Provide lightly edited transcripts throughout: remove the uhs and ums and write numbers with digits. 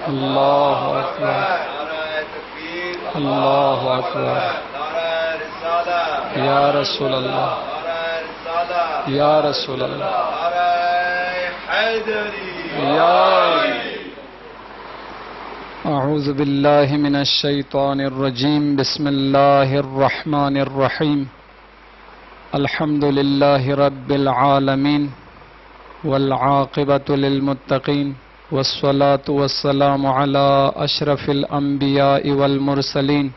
اللہ اکبر، اللہ اکبر، یا رسول اللہ، یا رسول اللہ، یا اعوذ باللہ من الشیطان الرجیم، بسم اللہ الرحمن الرحیم، الحمد للہ رب العالمین والعاقبۃ للمتقین والصلاة والسلام علی اشرف الانبیاء والمرسلین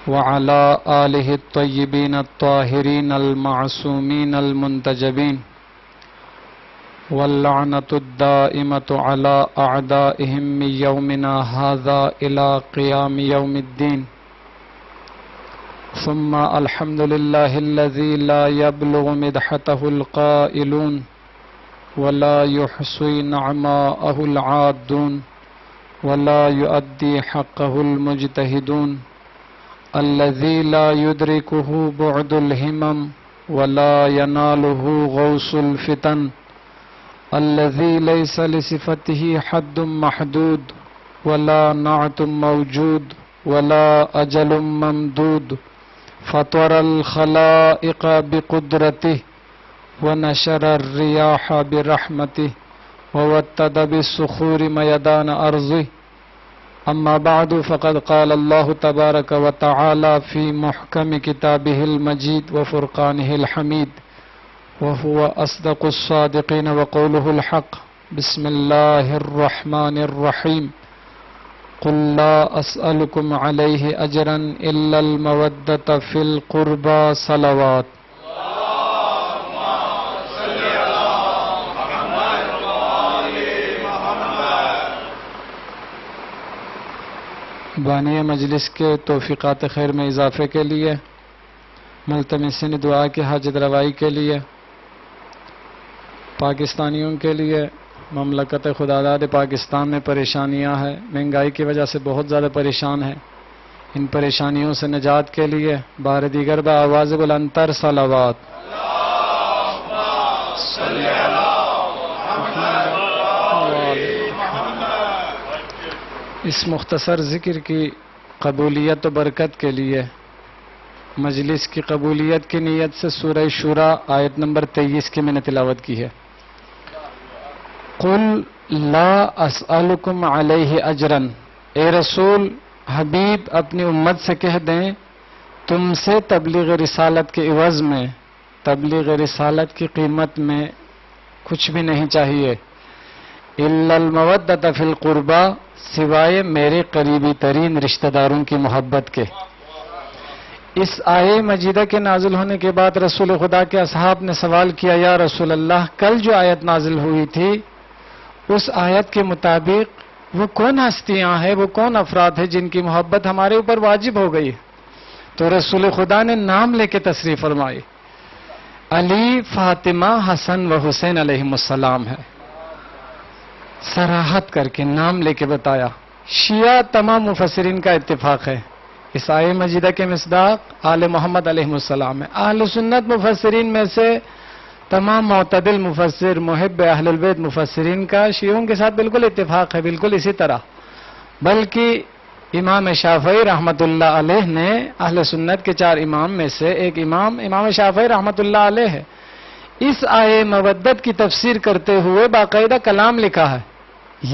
وعلی آلہ الطیبین الطاہرین المعصومین المنتجبین واللعنۃ الدائمۃ علی اعدائہم من یومنا ھذا الی قیام یوم الدین، ثم الحمد للہ الذی لا یبلغ مدحتہ القائلون ولا يحصي نعماءه العادون ولا يؤدي حقه المجتهدون، الذي لا يدركه بعد الهمم ولا يناله غوص الفتن، الذي ليس لصفته حد محدود ولا نعت موجود ولا أجل ممدود، فطر الخلائق بقدرته ونشر الرياح برحمته ووتد بالصخور ميدان أرضه، أما بعد فقد قال الله تبارك وتعالى في محكم كتابه المجيد وفرقانه الحميد وهو أصدق الصادقين وقوله الحق، بسم الله الرحمن الرحيم، قل لا أسألكم عليه أجرا إلا المودة في القربى صلوات۔ بانی مجلس کے توفیقات خیر میں اضافے کے لیے، ملتمسین دعا کی حاجت روائی کے لیے، پاکستانیوں کے لیے، مملکت خداداد پاکستان میں پریشانیاں ہیں، مہنگائی کی وجہ سے بہت زیادہ پریشان ہیں، ان پریشانیوں سے نجات کے لیے بار دیگر بآواز بلندتر صلوات۔ اس مختصر ذکر کی قبولیت و برکت کے لیے مجلس کی قبولیت کی نیت سے سورہ شورى آیت نمبر 23 کی میں نے تلاوت کی ہے۔ قل لا اسألکم علیہ اجرا، اے رسول حبیب اپنی امت سے کہہ دیں تم سے تبلیغ رسالت کے عوض میں، تبلیغ رسالت کی قیمت میں کچھ بھی نہیں چاہیے، الا المودۃ فی القربى، سوائے میرے قریبی ترین رشتہ داروں کی محبت کے۔ اس آیے مجیدہ کے نازل ہونے کے بعد رسول خدا کے اصحاب نے سوال کیا، یا رسول اللہ کل جو آیت نازل ہوئی تھی اس آیت کے مطابق وہ کون ہستیاں ہیں، وہ کون افراد ہیں جن کی محبت ہمارے اوپر واجب ہو گئی؟ تو رسول خدا نے نام لے کے تشریف فرمائی، علی، فاطمہ، حسن و حسین علیہم السلام ہے، صراحت کر کے نام لے کے بتایا۔ شیعہ تمام مفسرین کا اتفاق ہے اس آیہ مجیدہ کے مصداق آل محمد علیہ السلام ہے۔ اہل سنت مفسرین میں سے تمام معتدل مفسر، محب اہل البیت مفسرین کا شیعوں کے ساتھ بالکل اتفاق ہے، بالکل اسی طرح، بلکہ امام شافعی رحمۃ اللہ علیہ نے اہل سنت کے 4 امام میں سے ایک امام شافعی رحمۃ اللہ علیہ ہے، اس آیے مودت کی تفسیر کرتے ہوئے باقاعدہ کلام لکھا ہے،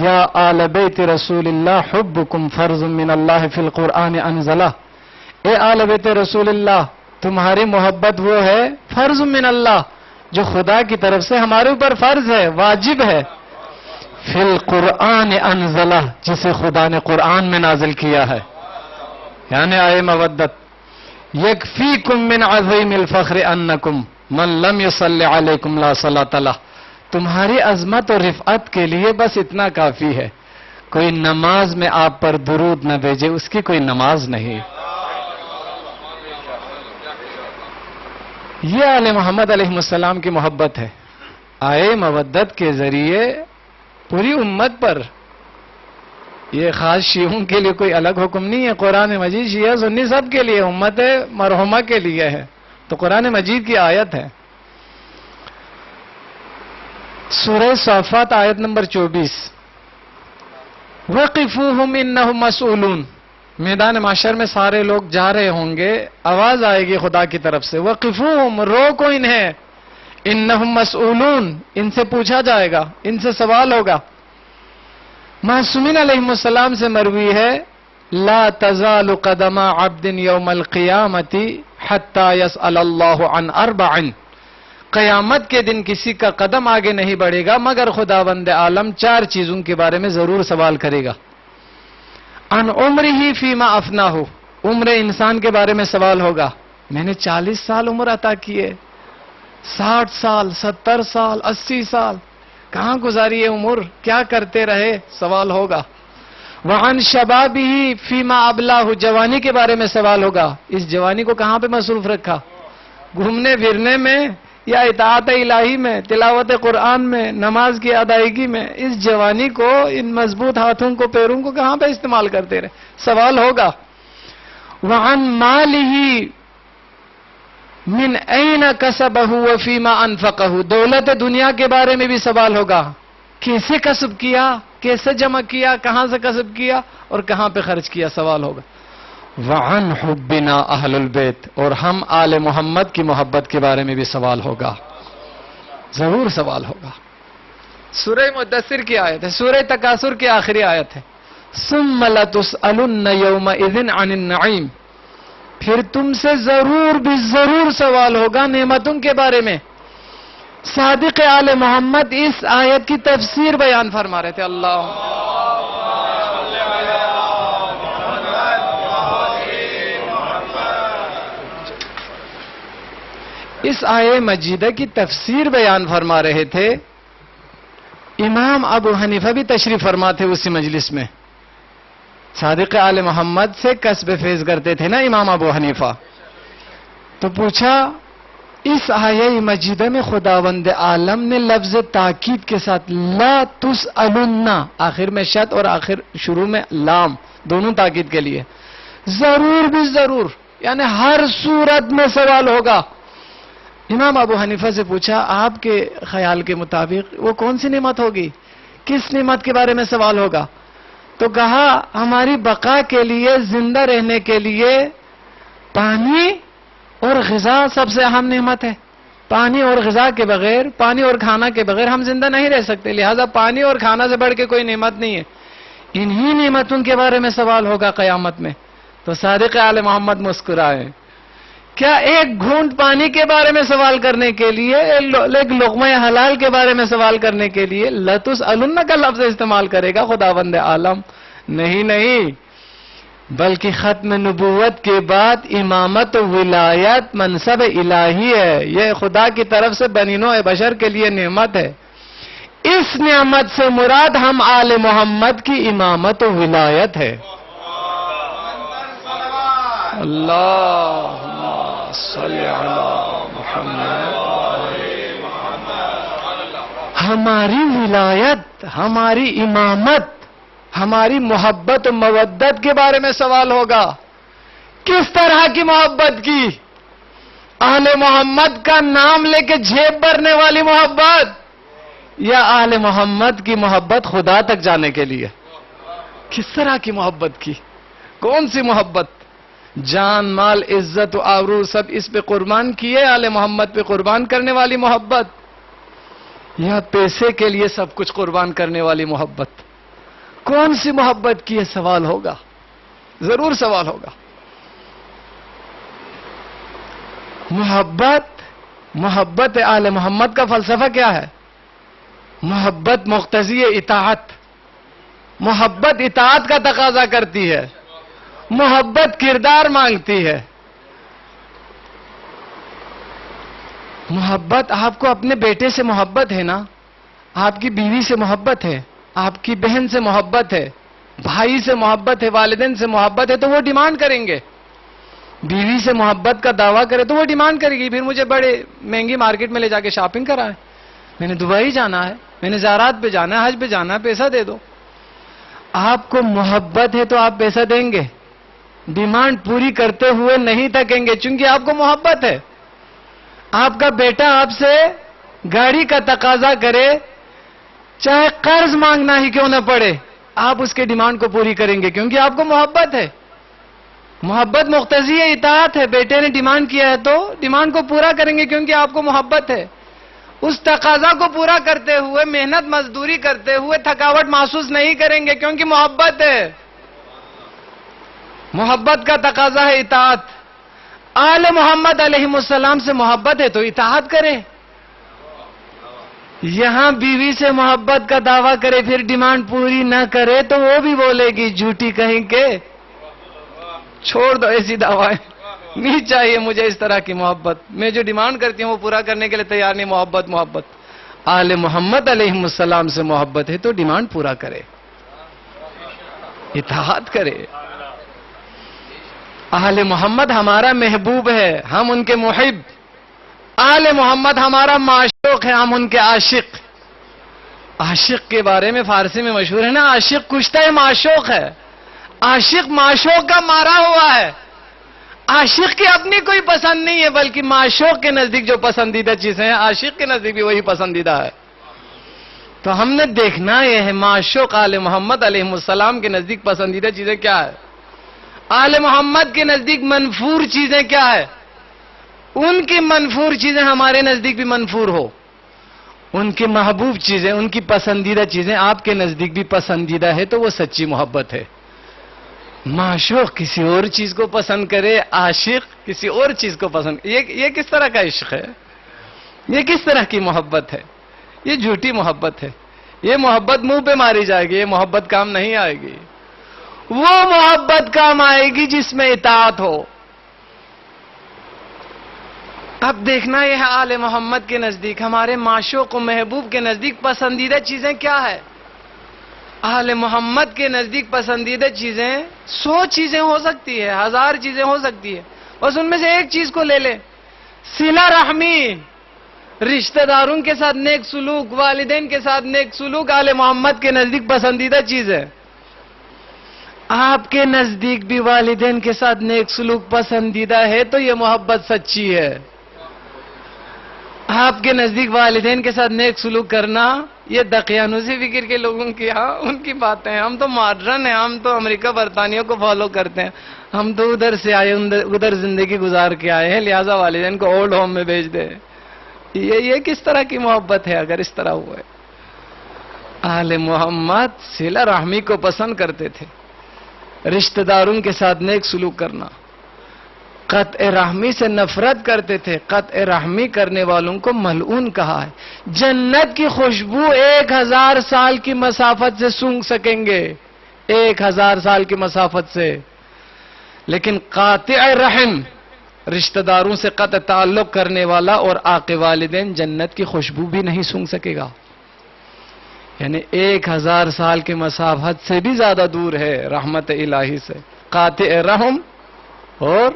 یا آل بیت رسول اللہ حبکم فرض من اللہ فی القرآن انزلہ، اے آل بیت رسول اللہ تمہاری محبت وہ ہے فرض من اللہ جو خدا کی طرف سے ہمارے اوپر فرض ہے، واجب ہے، فی القرآن انزلہ جسے خدا نے قرآن میں نازل کیا ہے، یعنی آیے مودت۔ یکفیکم من عظیم الفخر انکم من لم یصلی علیکم لا صلاۃ لہ، تمہاری عظمت اور رفعت کے لیے بس اتنا کافی ہے، کوئی نماز میں آپ پر درود نہ بھیجے اس کی کوئی نماز نہیں۔ یہ آل محمد علیہ السلام کی محبت ہے، آئے مودت کے ذریعے پوری امت پر، یہ خاص شیعوں کے لیے کوئی الگ حکم نہیں ہے، قرآن مجید شیعہ سنی سب کے لیے، امت مرحومہ کے لیے ہے، تو قرآن مجید کی آیت ہے۔ سورہ صافات آیت نمبر 24، وقفوہم انہم مسئولون، میدان محشر میں سارے لوگ جا رہے ہوں گے، آواز آئے گی خدا کی طرف سے، وقفوہم، روکو انہیں، انہم مسئولون، ان سے پوچھا جائے گا، ان سے سوال ہوگا۔ معصومین علیہ السلام سے مروی ہے، لا تزال قدم عبد یوم القیامت حتی یسأل اللہ عن اربع، قیامت کے دن کسی کا قدم آگے نہیں بڑھے گا مگر خداوند عالم 4 چیزوں کے بارے میں ضرور سوال کرے گا۔ عن عمرہ فیما افناہ، عمر انسان کے بارے میں سوال ہوگا، میں نے 40 سال عمر عطا کیے، 60 سال، 70 سال، 80 سال، کہاں گزاری ہے عمر، کیا کرتے رہے، سوال ہوگا۔ وعن شبابہ فیما ابلاہ، جوانی کے بارے میں سوال ہوگا، اس جوانی کو کہاں پہ مصروف رکھا، گھومنے پھرنے میں یا اطاعت الہی میں، تلاوت قرآن میں، نماز کی ادائیگی میں، اس جوانی کو، ان مضبوط ہاتھوں کو، پیروں کو کہاں پہ استعمال کرتے رہے، سوال ہوگا۔ وعن مالہ من این کسبہ وفیما انفقہ، دولت دنیا کے بارے میں بھی سوال ہوگا، کیسے کسب کیا، کیسے جمع کیا، کہاں سے کسب کیا اور کہاں پہ خرچ کیا، سوال ہوگا۔ وعن حبنا اہل البیت، اور ہم آل محمد کی محبت کے بارے میں بھی سوال ہوگا، ضرور سوال ہوگا۔ سورہ مدثر کی آیت ہے، سورہ تکاثر کی آخری آیت ہے، ثم لتسألن یومئذ عن النعیم، پھر تم سے ضرور بھی ضرور سوال ہوگا نعمتوں کے بارے میں۔ صادق آل محمد اس آیت کی تفسیر بیان فرما رہے تھے، اللہ اس آیہ مجیدہ کی تفسیر بیان فرما رہے تھے۔ امام ابو حنیفہ بھی تشریف فرما تھے اسی مجلس میں، صادق آل محمد سے کسب فیض کرتے تھے نا امام ابو حنیفہ، تو پوچھا اس آیہ مجیدہ میں خداوند عالم نے لفظ تاکید کے ساتھ لا تسألن، آخر میں شت اور آخر شروع میں لام، دونوں تاکید کے لیے، ضرور بھی ضرور، یعنی ہر صورت میں سوال ہوگا۔ امام ابو حنیفہ سے پوچھا آپ کے خیال کے مطابق وہ کون سی نعمت ہوگی، کس نعمت کے بارے میں سوال ہوگا؟ تو کہا ہماری بقا کے لیے، زندہ رہنے کے لیے پانی اور غذا سب سے اہم نعمت ہے، پانی اور غذا کے بغیر، پانی اور کھانا کے بغیر ہم زندہ نہیں رہ سکتے، لہذا پانی اور کھانا سے بڑھ کے کوئی نعمت نہیں ہے، انہی نعمتوں کے بارے میں سوال ہوگا قیامت میں۔ تو صادق آل محمد مسکرائے، کیا ایک گھونٹ پانی کے بارے میں سوال کرنے کے لیے، ایک لقمہ حلال کے بارے میں سوال کرنے کے لیے لتسألن کا لفظ استعمال کرے گا خداوند عالم؟ نہیں نہیں، بلکہ ختم نبوت کے بعد امامت و ولایت منصب الہی ہے، یہ خدا کی طرف سے بنی نوع بشر کے لیے نعمت ہے، اس نعمت سے مراد ہم آل محمد کی امامت و ولایت ہے۔ اللہم صلی علی محمد، ہماری ولایت، ہماری امامت، ہماری محبت و مودت کے بارے میں سوال ہوگا، کس طرح کی محبت کی، اہل محمد کا نام لے کے جھیب بھرنے والی محبت، یا اہل محمد کی محبت خدا تک جانے کے لیے، کس طرح کی محبت کی، کون سی محبت، جان مال عزت و آبرو سب اس پہ قربان کیے، آل محمد پہ قربان کرنے والی محبت، یا پیسے کے لیے سب کچھ قربان کرنے والی محبت، کون سی محبت کی، یہ سوال ہوگا، ضرور سوال ہوگا۔ محبت آل محمد کا فلسفہ کیا ہے؟ محبت مقتضی اطاعت، محبت اطاعت کا تقاضا کرتی ہے، محبت کردار مانگتی ہے۔ محبت، آپ کو اپنے بیٹے سے محبت ہے نا، آپ کی بیوی سے محبت ہے، آپ کی بہن سے محبت ہے، بھائی سے محبت ہے، والدین سے محبت ہے، تو وہ ڈیمانڈ کریں گے۔ بیوی سے محبت کا دعویٰ کرے تو وہ ڈیمانڈ کرے گی، پھر مجھے بڑے مہنگی مارکیٹ میں لے جا کے شاپنگ کرائے، میں نے دبئی جانا ہے، میں نے زیارات پہ جانا ہے، حج پہ جانا ہے، پیسہ دے دو۔ آپ کو محبت ہے تو آپ پیسہ دیں گے، ڈیمانڈ پوری کرتے ہوئے نہیں تھکیں گے، چونکہ آپ کو محبت ہے۔ آپ کا بیٹا آپ سے گاڑی کا تقاضا کرے، چاہے قرض مانگنا ہی کیوں نہ پڑے، آپ اس کے ڈیمانڈ کو پوری کریں گے کیونکہ آپ کو محبت ہے. محبت مقتضی اطاعت ہے. بیٹے نے ڈیمانڈ کیا ہے تو ڈیمانڈ کو پورا کریں گے کیونکہ آپ کو محبت ہے. اس تقاضا کو پورا کرتے ہوئے محنت مزدوری کرتے ہوئے تھکاوٹ محسوس نہیں کریں گے کیونکہ محبت ہے. محبت کا تقاضا ہے اطاعت. آل محمد علیہ السلام سے محبت ہے تو اطاعت کرے. یہاں بیوی سے محبت کا دعویٰ کرے پھر ڈیمانڈ پوری نہ کرے تو وہ بھی بولے گی جھوٹی کہیں کہ چھوڑ دو ایسی دعوائیں, نہیں چاہیے مجھے اس طرح کی محبت. میں جو ڈیمانڈ کرتی ہوں وہ پورا کرنے کے لیے تیار نہیں. محبت محبت. آل محمد علیہ السلام سے محبت ہے تو ڈیمانڈ پورا کرے, اطاعت کرے. آل محمد ہمارا محبوب ہے, ہم ان کے محب. آل محمد ہمارا معشوق ہے, ہم ان کے عاشق. عاشق کے بارے میں فارسی میں مشہور ہے نا, عاشق کشتہ معشوق ہے. عاشق معشوق کا مارا ہوا ہے. عاشق کی اپنی کوئی پسند نہیں ہے بلکہ معشوق کے نزدیک جو پسندیدہ چیزیں ہیں عاشق کے نزدیک بھی وہی پسندیدہ ہے. تو ہم نے دیکھنا یہ ہے معشوق آل محمد علیہ السلام کے نزدیک پسندیدہ چیزیں کیا ہے, آل محمد کے نزدیک منفور چیزیں کیا ہے. ان کی منفور چیزیں ہمارے نزدیک بھی منفور ہو, ان کی محبوب چیزیں, ان کی پسندیدہ چیزیں آپ کے نزدیک بھی پسندیدہ ہے تو وہ سچی محبت ہے. معشوق کسی اور چیز کو پسند کرے, عاشق کسی اور چیز کو پسند. یہ کس طرح کا عشق ہے, یہ کس طرح کی محبت ہے. یہ جھوٹی محبت ہے. یہ محبت منہ پہ ماری جائے گی, یہ محبت کام نہیں آئے گی. وہ محبت کام آئے گی جس میں اطاعت ہو. اب دیکھنا یہ ہے آل محمد کے نزدیک, ہمارے معشوق و محبوب کے نزدیک پسندیدہ چیزیں کیا ہے. آل محمد کے نزدیک پسندیدہ چیزیں 100 چیزیں ہو سکتی ہے, 1000 چیزیں ہو سکتی ہے, بس ان میں سے ایک چیز کو لے لے. صلہ رحمی, رشتہ داروں کے ساتھ نیک سلوک, والدین کے ساتھ نیک سلوک آل محمد کے نزدیک پسندیدہ چیز ہے. آپ کے نزدیک بھی والدین کے ساتھ نیک سلوک پسندیدہ ہے تو یہ محبت سچی ہے. آپ کے نزدیک والدین کے ساتھ نیک سلوک کرنا یہ دقیانوسی فکر کے لوگوں کی, ہاں ان کی باتیں ہیں. ہم تو ماڈرن ہیں, ہم تو امریکہ برطانیہ کو فالو کرتے ہیں, ہم تو ادھر سے آئے ادھر زندگی گزار کے آئے ہیں, لہذا والدین کو اولڈ ہوم میں بھیج دیں. یہ کس طرح کی محبت ہے اگر اس طرح ہوا ہے. آل محمد صلہ رحمی کو پسند کرتے تھے, رشتہ داروں کے ساتھ نیک سلوک کرنا. قطع رحمی سے نفرت کرتے تھے. قطع رحمی کرنے والوں کو ملعون کہا ہے. جنت کی خوشبو 1000 سال کی مسافت سے سونگھ سکیں گے, 1000 سال کی مسافت سے, لیکن قاطع رحم, رشتہ داروں سے قطع تعلق کرنے والا اور عاق والدین جنت کی خوشبو بھی نہیں سونگھ سکے گا. یعنی 1000 سال کی مسافت سے بھی زیادہ دور ہے رحمت الہی سے قاطع رحم اور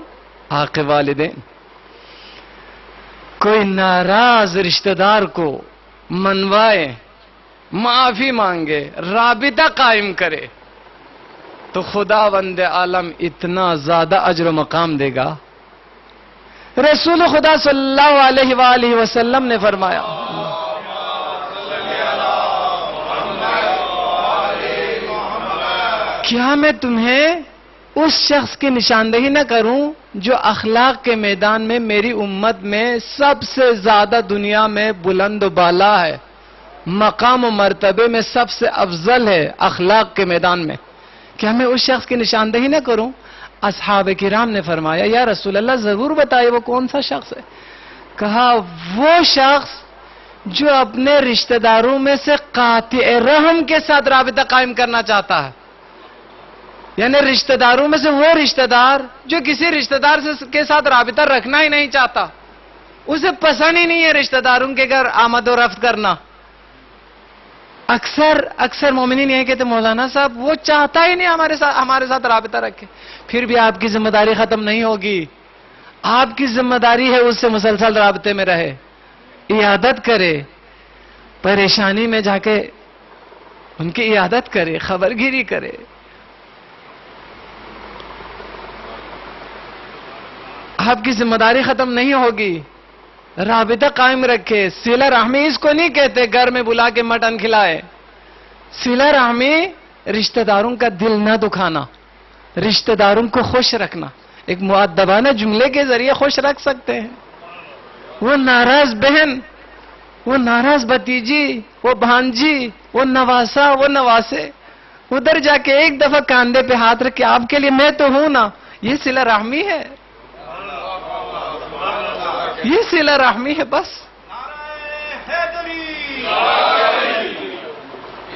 عاق والدین. کوئی ناراض رشتہ دار کو منوائے, معافی مانگے, رابطہ قائم کرے تو خداوند عالم اتنا زیادہ اجر و مقام دے گا. رسول خدا صلی اللہ علیہ وآلہ وسلم نے فرمایا, کیا میں تمہیں اس شخص کی نشاندہی نہ کروں جو اخلاق کے میدان میں میری امت میں سب سے زیادہ دنیا میں بلند و بالا ہے, مقام و مرتبے میں سب سے افضل ہے اخلاق کے میدان میں. کیا میں اس شخص کی نشاندہی نہ کروں؟ اصحاب کرام نے فرمایا, یا رسول اللہ ضرور بتائیے وہ کون سا شخص ہے. کہا وہ شخص جو اپنے رشتہ داروں میں سے قاطع رحم کے ساتھ رابطہ قائم کرنا چاہتا ہے. یعنی رشتہ داروں میں سے وہ رشتہ دار جو کسی رشتہ دار کے ساتھ رابطہ رکھنا ہی نہیں چاہتا, اسے پسند ہی نہیں ہے رشتہ داروں کے گھر آمد و رفت کرنا. اکثر مومنین یہ کہتے مولانا صاحب وہ چاہتا ہی نہیں ہمارے ساتھ رابطہ رکھے. پھر بھی آپ کی ذمہ داری ختم نہیں ہوگی. آپ کی ذمہ داری ہے اس سے مسلسل رابطے میں رہے, عیادت کرے, پریشانی میں جا کے ان کی عیادت کرے, خبرگیری کرے. آپ کی ذمہ داری ختم نہیں ہوگی. رابطہ قائم رکھے. صلہ رحمی اس کو نہیں کہتے گھر میں بلا کے مٹن کھلائے. صلہ رحمی رشتہ داروں کا دل نہ دکھانا، رشتہ داروں کو خوش رکھنا، ایک مؤدبانہ جملے کے ذریعے خوش رکھ سکتے ہیں۔ وہ ناراض بہن، وہ ناراض بھتیجی، وہ بھانجی، وہ نواسا، وہ نواسے، ادھر جا کے ایک دفعہ کاندھے پہ ہاتھ رکھ کے آپ کے لیے میں تو ہوں نا، یہ صلہ رحمی ہے، یہ صلہ رحمی ہے بس۔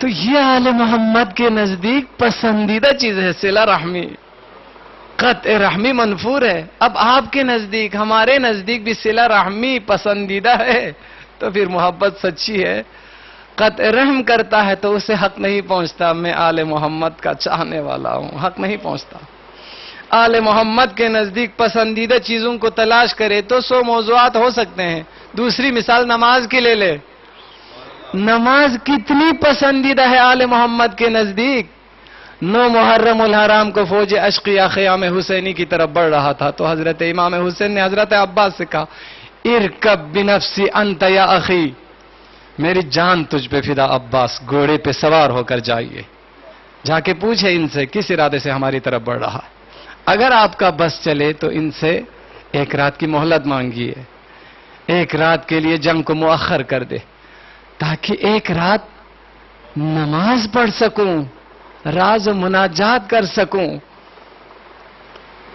تو یہ آل محمد کے نزدیک پسندیدہ چیز ہے صلہ رحمی، قطع رحمی منفور ہے۔ اب آپ کے نزدیک، ہمارے نزدیک بھی صلہ رحمی پسندیدہ ہے تو پھر محبت سچی ہے۔ قطع رحم کرتا ہے تو اسے حق نہیں پہنچتا میں آل محمد کا چاہنے والا ہوں، حق نہیں پہنچتا۔ آل محمد کے نزدیک پسندیدہ چیزوں کو تلاش کرے تو 100 موضوعات ہو سکتے ہیں۔ دوسری مثال نماز کی لے لے، نماز کتنی پسندیدہ ہے آل محمد کے نزدیک۔ 9 محرم الحرام کو فوج اشقیہ خیام حسینی کی طرف بڑھ رہا تھا تو حضرت امام حسین نے حضرت عباس سے کہا ارکب بنفسی انت یا اخی، میری جان تجھ پہ فدا عباس، گھوڑے پہ سوار ہو کر جائیے، جا کے پوچھے ان سے کس ارادے سے ہماری طرف بڑھ رہا ہے، اگر آپ کا بس چلے تو ان سے 1 رات کی مہلت مانگیے، 1 رات کے لیے جنگ کو مؤخر کر دے تاکہ 1 رات نماز پڑھ سکوں، راز و مناجات کر سکوں،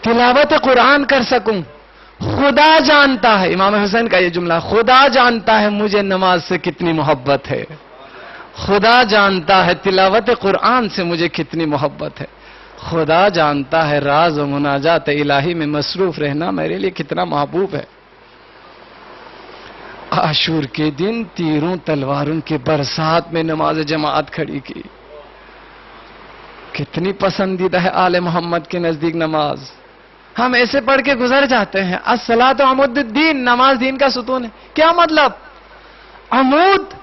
تلاوت قرآن کر سکوں۔ خدا جانتا ہے، امام حسین کا یہ جملہ، خدا جانتا ہے مجھے نماز سے کتنی محبت ہے، خدا جانتا ہے تلاوت قرآن سے مجھے کتنی محبت ہے، خدا جانتا ہے راز و مناجات الہی میں مصروف رہنا میرے لیے کتنا محبوب ہے۔ عاشور کے دن تیروں تلواروں کے برسات میں نماز جماعت کھڑی کی، کتنی پسندیدہ ہے آل محمد کے نزدیک نماز۔ ہم ایسے پڑھ کے گزر جاتے ہیں الصلاۃ عمود الدین، نماز دین کا ستون ہے۔ کیا مطلب؟ عمود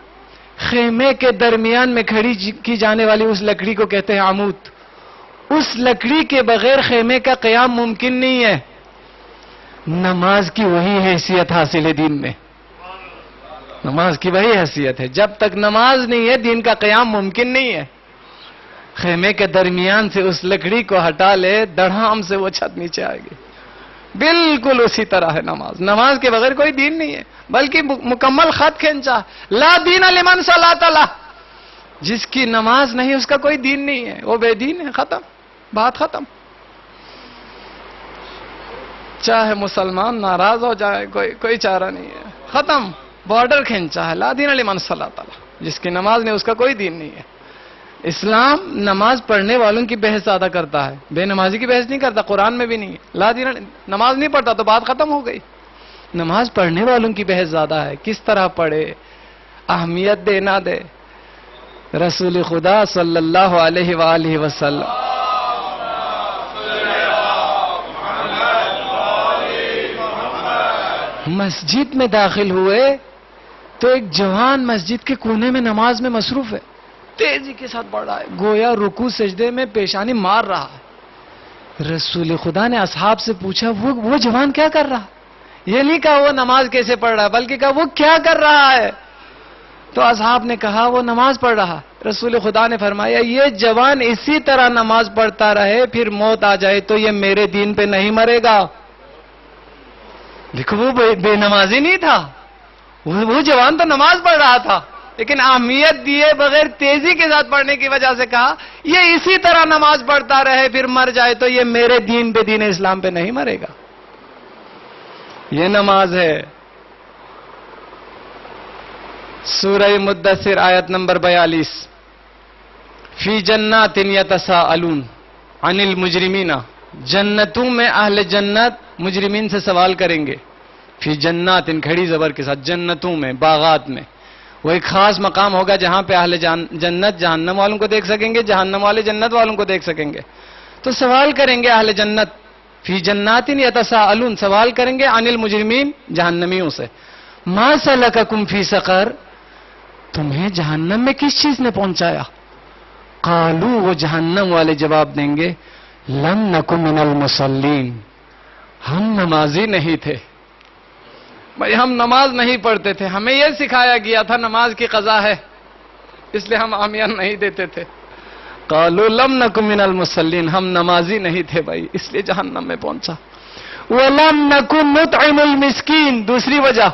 خیمے کے درمیان میں کھڑی کی جانے والی اس لکڑی کو کہتے ہیں عمود۔ اس لکڑی کے بغیر خیمے کا قیام ممکن نہیں ہے۔ نماز کی وہی حیثیت حاصل ہے دین میں، نماز کی وہی حیثیت ہے، جب تک نماز نہیں ہے دین کا قیام ممکن نہیں ہے۔ خیمے کے درمیان سے اس لکڑی کو ہٹا لے، دڑھام سے وہ چھت نیچے آئے گی۔ بالکل اسی طرح ہے نماز، نماز کے بغیر کوئی دین نہیں ہے، بلکہ مکمل خط کھینچا، لا دین لمن صلاۃ اللہ، جس کی نماز نہیں اس کا کوئی دین نہیں ہے، وہ بے دین ہے، ختم، بات ختم۔ چاہے مسلمان ناراض ہو جائے کوئی چارہ نہیں ہے، ختم، بارڈر کھینچا ہے، لا دین لمن صلاۃ اللہ، جس کی نماز نہیں اس کا کوئی دین نہیں ہے۔ اسلام نماز پڑھنے والوں کی بحث زیادہ کرتا ہے، بے نمازی کی بحث نہیں کرتا، قرآن میں بھی نہیں ہے۔ لا دین، نماز نہیں پڑھتا تو بات ختم ہو گئی۔ نماز پڑھنے والوں کی بحث زیادہ ہے، کس طرح پڑھے، اہمیت دے نہ دے۔ رسول خدا صلی اللہ علیہ وآلہ وسلم مسجد میں داخل ہوئے تو ایک جوان مسجد کے کونے میں نماز میں مصروف ہے، تیزی کے ساتھ بڑھ رہا ہے، گویا رکوع سجدے میں پیشانی مار رہا ہے۔ رسول خدا نے اصحاب سے پوچھا وہ جوان کیا کر رہا؟ یہ نہیں کہا وہ نماز کیسے پڑھ رہا ہے، بلکہ کہا وہ کیا کر رہا ہے؟ تو اصحاب نے کہا وہ نماز پڑھ رہا۔ رسول خدا نے فرمایا یہ جوان اسی طرح نماز پڑھتا رہے، پھر موت آ جائے تو یہ میرے دین پہ نہیں مرے گا۔ دیکھو وہ بے نمازی نہیں تھا، وہ جوان تو نماز پڑھ رہا تھا، لیکن اہمیت دیے بغیر تیزی کے ساتھ پڑھنے کی وجہ سے کہا یہ اسی طرح نماز پڑھتا رہے پھر مر جائے تو یہ میرے دین پہ، دین اسلام پہ نہیں مرے گا۔ یہ نماز ہے۔ سورہ مدثر آیت نمبر 42، فی جنات یتساءلون عن المجرمین، جنتوں میں اہل جنت مجرمین سے سوال کریں گے۔ فی جنات، کھڑی زبر کے ساتھ، جنتوں میں، باغات میں، وہ ایک خاص مقام ہوگا جہاں پہ اہل جنت جہنم والوں کو دیکھ سکیں گے، جہنم والے جنت والوں کو دیکھ سکیں گے۔ تو سوال کریں گے اہل جنت، فی جنات یتساءلون، سوال کریں گے عن المجرمین، جہنمیوں سے، ما سلککم فی سقر، تمہیں جہنم میں کس چیز نے پہنچایا؟ قالوا، وہ جہنم والے جواب دیں گے، لم نک من المصلین، ہم نمازی نہیں تھے، بھائی ہم نماز نہیں پڑھتے تھے، ہمیں یہ سکھایا گیا تھا نماز کی قضا ہے، اس لیے ہم اہمیت نہیں دیتے تھے۔ قالوا لم نکن من المصلین، ہم نمازی نہیں تھے بھائی، اس لیے جہنم میں پہنچا. وَلَمْ نَكُنْ نُطْعِمُ الْمِسْكِينَ، دوسری وجہ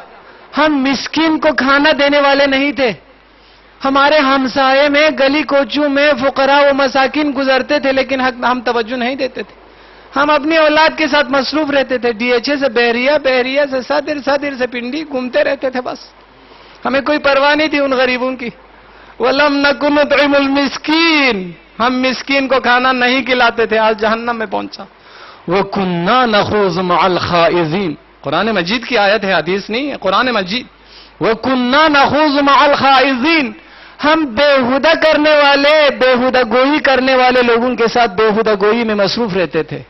ہم مسکین کو کھانا دینے والے نہیں تھے. ہمارے ہمسائے میں گلی کوچوں میں فقراء و مساکین گزرتے تھے لیکن ہم توجہ نہیں دیتے تھے. ہم اپنی اولاد کے ساتھ مصروف رہتے تھے، ڈی ایچ اے سے بحریہ، بحریہ سے صدر، صدر سے پنڈی، گھومتے رہتے تھے بس. ہمیں کوئی پرواہ نہیں تھی ان غریبوں کی. وَلَمْ نَكُنْ نُطْعِمُ الْمِسْكِينَ، ہم مسکین کو کھانا نہیں کھلاتے تھے. آج جہنم میں پہنچا. وَكُنَّا نَخُوضُ مَعَ الْخَائِضِينَ، قرآن مجید کی آیت ہے، حدیث نہیں ہے، قرآن مجید. وَكُنَّا نَخُوضُ مَعَ الْخَائِضِينَ، ہم بےہودہ کرنے والے، بےہودہ گوئی کرنے والے لوگوں کے ساتھ بےہودہ گوئی میں مصروف رہتے تھے.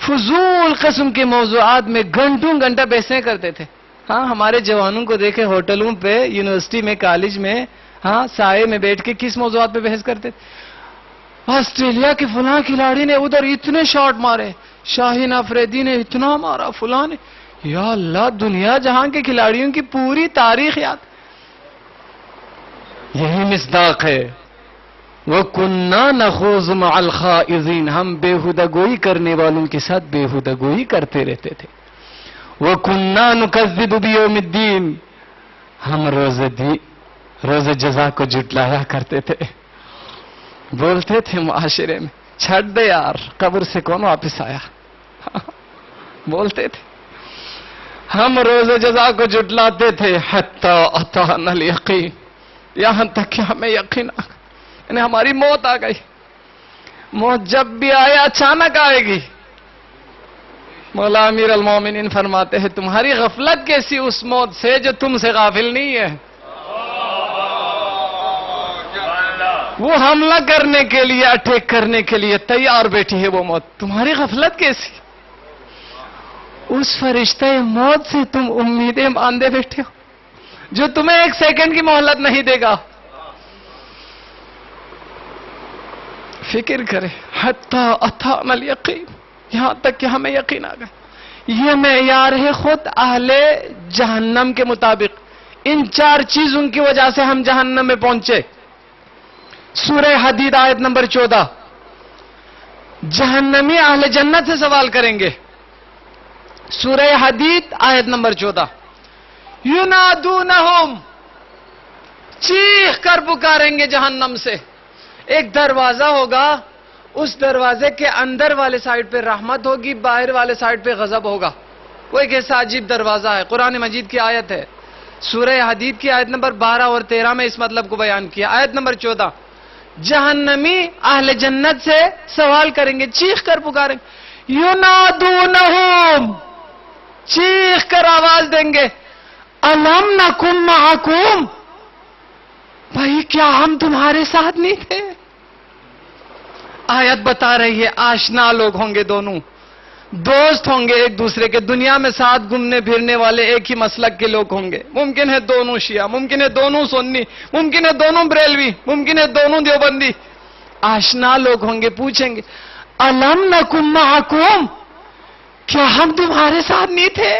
فضول قسم کے موضوعات میں گھنٹوں گھنٹہ بحثیں کرتے تھے. ہاں، ہمارے جوانوں کو دیکھے ہوٹلوں پہ، یونیورسٹی میں، کالج میں، ہاں سائے میں بیٹھ کے کس موضوعات پہ بحث کرتے تھے. آسٹریلیا کے فلاں کھلاڑی نے ادھر اتنے شاٹ مارے، شاہین افریدی نے اتنا مارا، فلاں نے. یا اللہ، دنیا جہاں کے کھلاڑیوں کی پوری تاریخ یاد. یہی مصداق ہے. وَكُنَّا نَخُوضُ مَعَ الْخَائِضِينَ، ہم بےہودہ گوئی کرنے والوں کے ساتھ بےہودہ گوئی کرتے رہتے تھے. وَكُنَّا نُكَذِّبُ بِيَوْمِ الدِّينِ، ہم روز جزا کو جھٹلایا کرتے تھے. بولتے تھے معاشرے میں، چھڑ دے یار، قبر سے کون واپس آیا. بولتے تھے. ہم روز جزا کو جھٹلاتے تھے. حتی اتانا الیقین، یہاں تک کہ ہمیں یقین آ گیا، یعنی ہماری موت آ گئی. موت جب بھی آئے اچانک آئے گی. مولا امیر المومنین فرماتے ہیں، تمہاری غفلت کیسی اس موت سے جو تم سے غافل نہیں ہے. وہ حملہ کرنے کے لیے، اٹیک کرنے کے لیے تیار بیٹھی ہے وہ موت. تمہاری غفلت کیسی؟ اس فرشتہ موت سے تم امیدیں باندھے بیٹھے ہو جو تمہیں ایک سیکنڈ کی مہلت نہیں دے گا. فکر کرے. حتی اتانا الیقین، یہاں تک کہ ہمیں یقین آ گیا. یہ معیار ہے خود اہل جہنم کے مطابق. ان چار چیزوں کی وجہ سے ہم جہنم میں پہنچے. سورہ حدید آیت نمبر 14. جہنمی اہل جنت سے سوال کریں گے. سورہ حدید آیت نمبر 14. ینادونہم، چیخ کر پکاریں گے جہنم سے. ایک دروازہ ہوگا، اس دروازے کے اندر والے سائڈ پہ رحمت ہوگی، باہر والے سائڈ پہ غضب ہوگا. وہ ایک ایسا عجیب دروازہ ہے. قرآن مجید کی آیت ہے، سورہ حدید کی آیت نمبر 12 اور 13 میں اس مطلب کو بیان کیا. آیت نمبر 14. جہنمی اہل جنت سے سوال کریں گے، چیخ کر پکاریں گے. ینادونہم، چیخ کر آواز دیں گے، الم نکن معکم، بھائی کیا ہم تمہارے ساتھ نہیں تھے؟ آیت بتا رہی ہے آشنا لوگ ہوں گے، دونوں دوست ہوں گے ایک دوسرے کے، دنیا میں ساتھ گھومنے پھرنے والے ایک ہی مسلک کے لوگ ہوں گے. ممکن ہے دونوں شیعہ، ممکن ہے دونوں سنی، ممکن ہے دونوں بریلوی، ممکن ہے دونوں دیوبندی. آشنا لوگ ہوں گے، پوچھیں گے الم نکن معکم، کیا ہم تمہارے ساتھ نہیں تھے؟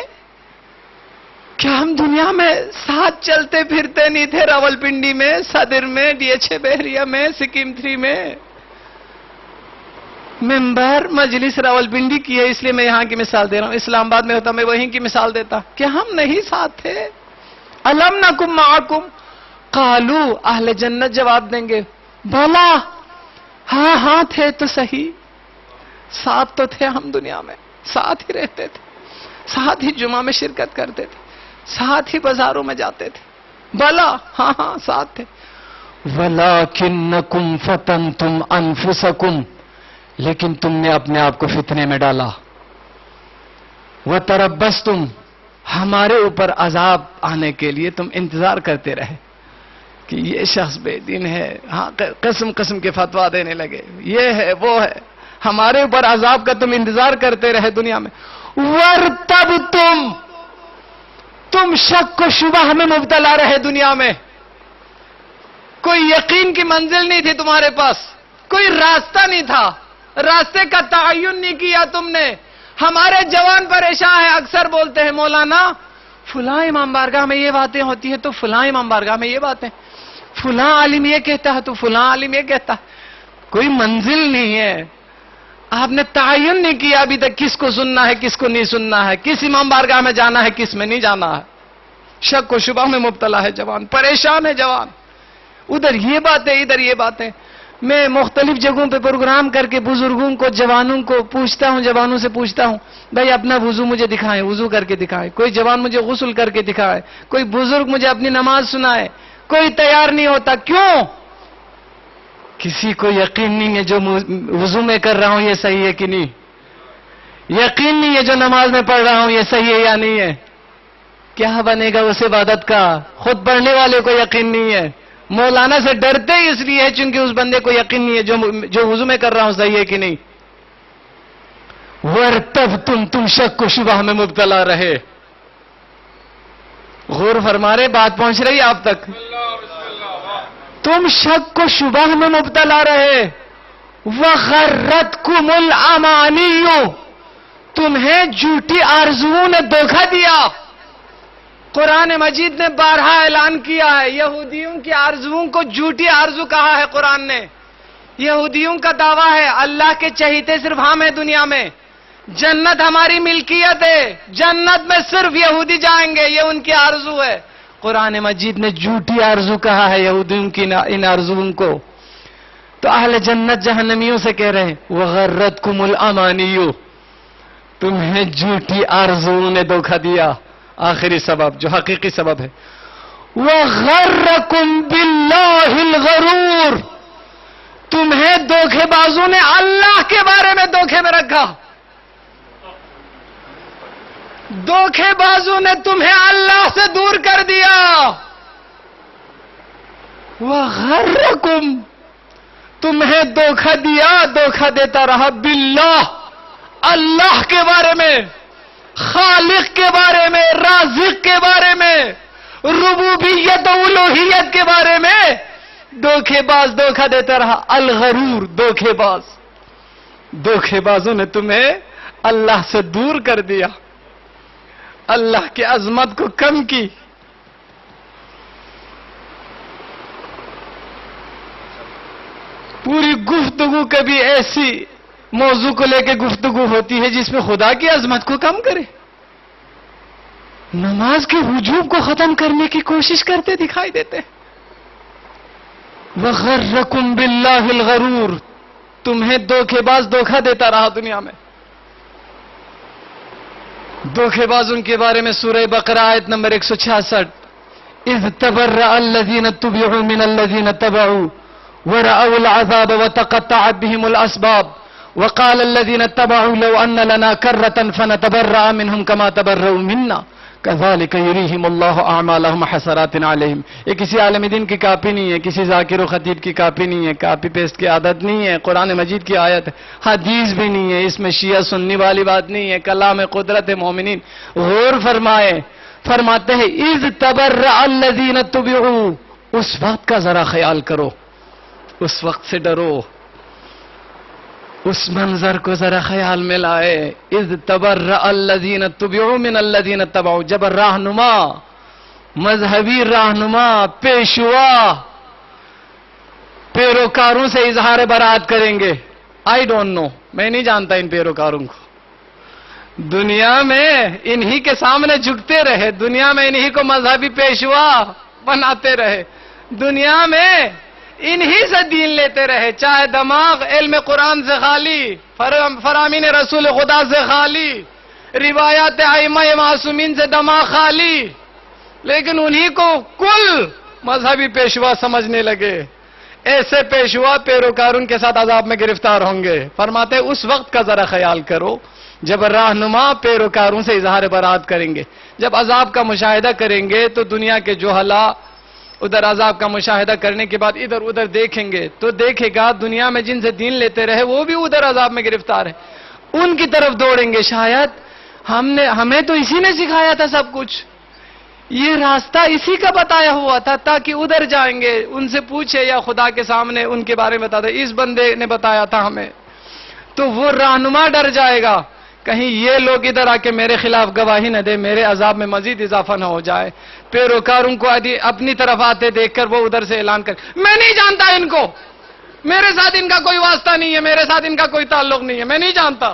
کیا ہم دنیا میں ساتھ چلتے پھرتے نہیں تھے؟ راولپنڈی میں، صدر میں، ڈی ایچ اے بحریہ میں، سکیم 3 میں. ممبر مجلس راولپنڈی کی ہے، اس لیے میں یہاں کی مثال دے رہا ہوں. اسلام آباد میں ہوتا میں وہیں کی مثال دیتا. کیا ہم نہیں ساتھ تھے؟ الم نکن معکم، قالو، اہل جنت جواب دیں گے بھلا، ہاں ہاں تھے تو صحیح، ساتھ تو تھے ہم، دنیا میں ساتھ ہی رہتے تھے، ساتھ ہی جمعہ میں شرکت کرتے تھے، ساتھ ہی بازاروں میں جاتے تھے، بھلا ہاں ہاں ساتھ تھے. وَلَكِنَّكُمْ فَتَنْتُمْ أَنفُسَكُمْ، لیکن تم نے اپنے آپ کو فتنے میں ڈالا. وَتَرَبَّصْتُمْ، ہمارے اوپر عذاب آنے کے لیے تم انتظار کرتے رہے کہ یہ شخص بے دین ہے. ہاں، قسم قسم کے فتوا دینے لگے، یہ ہے وہ ہے. ہمارے اوپر عذاب کا تم انتظار کرتے رہے دنیا میں. وَارْتَبْتُمْ، تم شک و شبہ میں مبتلا رہے دنیا میں. کوئی یقین کی منزل نہیں تھی تمہارے پاس، کوئی راستہ نہیں تھا، راستے کا تعین نہیں کیا تم نے. ہمارے جوان پریشان ہیں، اکثر بولتے ہیں مولانا فلاں امام بارگاہ میں یہ باتیں ہوتی ہیں تو فلاں امام بارگاہ میں یہ باتیں. فلاں عالم یہ کہتا ہے تو فلاں عالم یہ کہتا ہے. کوئی منزل نہیں ہے. آپ نے تعین نہیں کیا ابھی تک کس کو سننا ہے کس کو نہیں سننا ہے, کس امام بارگاہ میں جانا ہے کس میں نہیں جانا ہے. شک و شبہ میں مبتلا ہے جوان, پریشان ہے جوان, ادھر یہ باتیں ادھر یہ باتیں. میں مختلف جگہوں پہ پروگرام کر کے بزرگوں کو جوانوں کو پوچھتا ہوں, جوانوں سے پوچھتا ہوں بھائی اپنا وضو مجھے دکھائیں, وضو کر کے دکھائیں. کوئی جوان مجھے غسل کر کے دکھائے, کوئی بزرگ مجھے اپنی نماز سنائے. کوئی تیار نہیں ہوتا. کیوں؟ کسی کو یقین نہیں ہے جو وضو میں کر رہا ہوں یہ صحیح ہے کہ نہیں, یقین نہیں ہے جو نماز میں پڑھ رہا ہوں یہ صحیح ہے یا نہیں ہے. کیا بنے گا اس عبادت کا؟ خود پڑھنے والے کو یقین نہیں ہے. مولانا سے ڈرتے ہی اس لیے ہے چونکہ اس بندے کو یقین نہیں ہے جو وضو میں کر رہا ہوں صحیح ہے کہ نہیں. ورتب تم شک و شبہ میں مبتلا رہے. غور فرما رہے, بات پہنچ رہی آپ تک؟ تم شک و شبہ میں مبتلا رہے. وغرتکم الامانی, تمہیں جھوٹی آرزوؤں نے دھوکہ دیا. قرآن مجید نے بارہا اعلان کیا ہے یہودیوں کی آرزوؤں کو جھوٹی آرزو کہا ہے قرآن نے. یہودیوں کا دعویٰ ہے اللہ کے چہیتے صرف ہم ہیں دنیا میں, جنت ہماری ملکیت ہے, جنت میں صرف یہودی جائیں گے, یہ ان کی آرزو ہے. قرآن مجید نے جھوٹی آرزو کہا ہے یہودیوں کی ان آرزوؤں کو. تو اہل جنت جہنمیوں سے کہہ رہے ہیں وغرتکم الامانی, تمہیں جھوٹی آرزوؤں نے دھوکہ دیا. آخری سبب جو حقیقی سبب ہے, وغرکم باللہ الغرور, تمہیں دھوکے بازوں نے اللہ کے بارے میں دھوکے میں رکھا. دھوکے بازوں نے تمہیں اللہ سے دور کر دیا. وغرکم, تمہیں دھوکہ دیا, دھوکہ دیتا رہا باللہ, اللہ کے بارے میں, خالق کے بارے میں, رازق کے بارے میں, ربوبیت و الوہیت کے بارے میں. دھوکے باز دھوکہ دیتا رہا. الغرور, دھوکے باز. دھوکے بازوں نے تمہیں اللہ سے دور کر دیا, اللہ کی عظمت کو کم کی. پوری گفتگو کبھی ایسی موضوع کو لے کے گفتگو ہوتی ہے جس میں خدا کی عظمت کو کم کرے. نماز کے وجوب کو ختم کرنے کی کوشش کرتے دکھائی دیتے. وغرکم باللہ الغرور, تمہیں دھوکے باز دھوکہ دیتا رہا دنیا میں. دھوکے بازوں کے بارے میں سورہ بقرہ آیت نمبر 166, اذ تبرأ الذین اتبعوا من الذین اتبعوا ورأوا العذاب وتقطعت بهم الاسباب وقال الذين اتبعوا لو ان لنا كرة فنتبرأ منهم كما تبرؤوا منا كذلك يريهم الله اعمالهم حسرات عليهم. یہ کسی عالم دین کی کاپی نہیں ہے, کسی ذاکر و خطیب کی کاپی نہیں ہے, کاپی پیسٹ کی عادت نہیں ہے. قرآن مجید کی آیت ہے, حدیث بھی نہیں ہے, اس میں شیعہ سنی والی بات نہیں ہے, کلام قدرت مومنین. غور فرمائے, فرماتے ہیں اذ تبرأ الذين اتبعوا, اس وقت کا ذرا خیال کرو, اس وقت سے ڈرو, اس منظر کو ذرا خیال میں لائے. اذ تبرأ الذین اتبعوا من الذین اتبعوا, جب راہنما, مذہبی راہنما, پیشوا پیروکاروں سے اظہار برات کریں گے. آئی ڈونٹ نو, میں نہیں جانتا ان پیروکاروں کو. دنیا میں انہی کے سامنے جھکتے رہے, دنیا میں انہی کو مذہبی پیشوا بناتے رہے, دنیا میں انہی سے دین لیتے رہے, چاہے دماغ علم قرآن سے خالی, فرامین رسول خدا سے خالی, روایات ائمہ معصومین سے دماغ خالی, لیکن انہی کو کل مذہبی پیشوا سمجھنے لگے. ایسے پیشوا پیروکاروں کے ساتھ عذاب میں گرفتار ہوں گے. فرماتے اس وقت کا ذرا خیال کرو جب رہنما پیروکاروں سے اظہار برات کریں گے. جب عذاب کا مشاہدہ کریں گے تو دنیا کے جوہلا ادھر عذاب کا مشاہدہ کرنے کے بعد ادھر ادھر دیکھیں گے تو دیکھے گا دنیا میں جن سے دین لیتے رہے وہ بھی ادھر عذاب میں گرفتار ہیں, ان کی طرف دوڑیں گے. شاید ہمیں تو اسی نے سکھایا تھا سب کچھ, یہ راستہ اسی کا بتایا ہوا تھا تاکہ ادھر جائیں گے, ان سے پوچھے یا خدا کے سامنے ان کے بارے میں بتا دے اس بندے نے بتایا تھا ہمیں, تو وہ رہنما ڈر جائے گا کہیں یہ لوگ ادھر آ کے میرے خلاف گواہی نہ دے, میرے عذاب میں مزید اضافہ نہ ہو جائے. پیروکاروں کو اپنی طرف آتے دیکھ کر وہ ادھر سے اعلان کر، میں نہیں جانتا ان کو، میرے ساتھ ان کا کوئی واسطہ نہیں ہے، میرے ساتھ ان کا کوئی تعلق نہیں ہے، میں نہیں جانتا،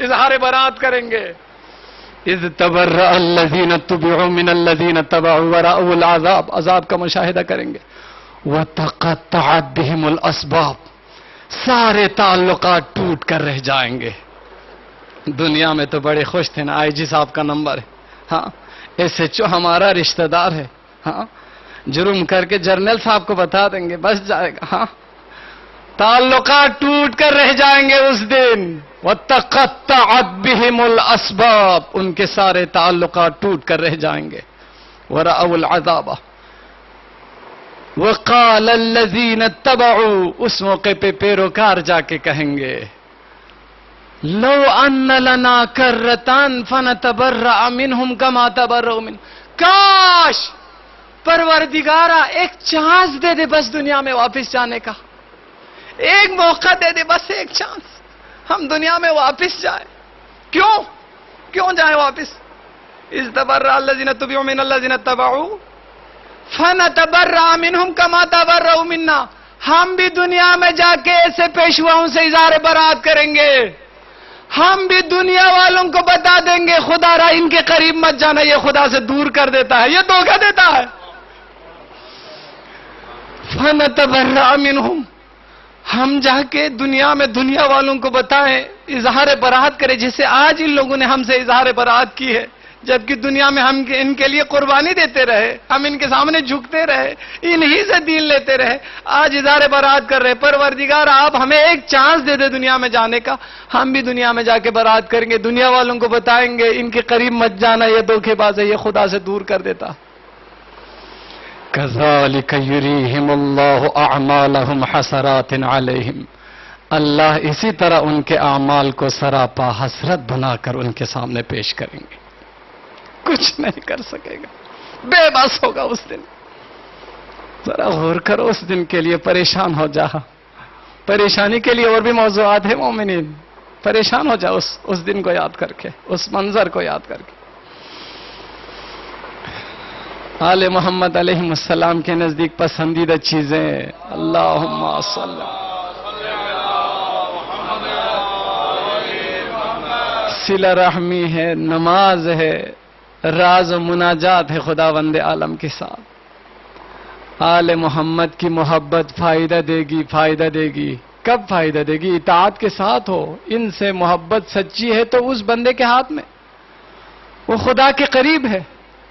اظہار برات کریں گے۔ اذ تبرأ الذین اتبعوا من الذین اتبعوا ورأوا العذاب، عذاب کا مشاہدہ کریں گے۔ وتقطعت بهم الاسباب، سارے تعلقات ٹوٹ کر رہ جائیں گے۔ دنیا میں تو بڑے خوش تھے نا، آئی جی صاحب کا نمبر ہے، ہاں ایسے چو ہمارا رشتہ دار ہے، ہاں جرم کر کے جرنل صاحب کو بتا دیں گے، بس جائے گا، ہاں تعلقات ٹوٹ کر رہ جائیں گے اس دن۔ وَتَقَطَّعَتْ بِهِمُ الْأَسْبَابُ، ان کے سارے تعلقات ٹوٹ کر رہ جائیں گے۔ وَرَأَوُا الْعَذَابَ وَقَالَ الَّذِينَ اتَّبَعُوا، اس موقع پہ پیروکار جا کے کہیں گے لَوْ أَنَّ لَنَا كَرَّةً فَنَتَبَرَّأَ مِنْهُمْ كَمَا تَبَرَّؤُوا مِنْ، کاش پروردگارا ایک چانس دے دے بس دنیا میں واپس جانے کا، ایک موقع دے دے، بس ایک چانس، ہم دنیا میں واپس جائیں۔ کیوں جائیں واپس؟ اذ تبرأ الذین اتبعوا من الذین اتبعوا فنتبرأ منہم کما تبرؤوا منا، ہم بھی دنیا میں جا کے ایسے پیشواؤں سے اظہار برات کریں گے، ہم بھی دنیا والوں کو بتا دیں گے خدا را ان کے قریب مت جانا، یہ خدا سے دور کر دیتا ہے، یہ دھوکہ دیتا ہے۔ فنتبرأ منہم، ہم جا کے دنیا میں دنیا والوں کو بتائیں، اظہار برات کریں، جیسے آج ان لوگوں نے ہم سے اظہار برات کی ہے، جبکہ دنیا میں ہم ان کے لیے قربانی دیتے رہے، ہم ان کے سامنے جھکتے رہے، انہی سے دین لیتے رہے، آج اظہار برات کر رہے۔ پروردگار آپ ہمیں ایک چانس دے دے دنیا میں جانے کا، ہم بھی دنیا میں جا کے برات کریں گے، دنیا والوں کو بتائیں گے ان کے قریب مت جانا، یہ دھوکے باز ہے، یہ خدا سے دور کر دیتا۔ كَذَلِكَ يُرِيهِمُ اللَّهُ أَعْمَالَهُمْ حَسَرَاتٍ عَلَيْهِمْ، اللہ اسی طرح ان کے اعمال کو سراپا حسرت بنا کر ان کے سامنے پیش کریں گے، کچھ نہیں کر سکے گا، بے بس ہوگا اس دن۔ ذرا غور کرو اس دن کے لیے، پریشان ہو جا، پریشانی کے لیے اور بھی موضوعات ہیں مومنین، پریشان ہو جا اس دن کو یاد کر کے، اس منظر کو یاد کر کے۔ آل محمد علیہ السلام کے نزدیک پسندیدہ چیزیں، اللہم صلی، صلہ رحمی ہے، نماز ہے، راز و مناجات ہے خداوند عالم کے ساتھ۔ آل محمد کی محبت فائدہ دے گی، کب فائدہ دے گی؟ اطاعت کے ساتھ ہو، ان سے محبت سچی ہے تو اس بندے کے ہاتھ میں، وہ خدا کے قریب ہے،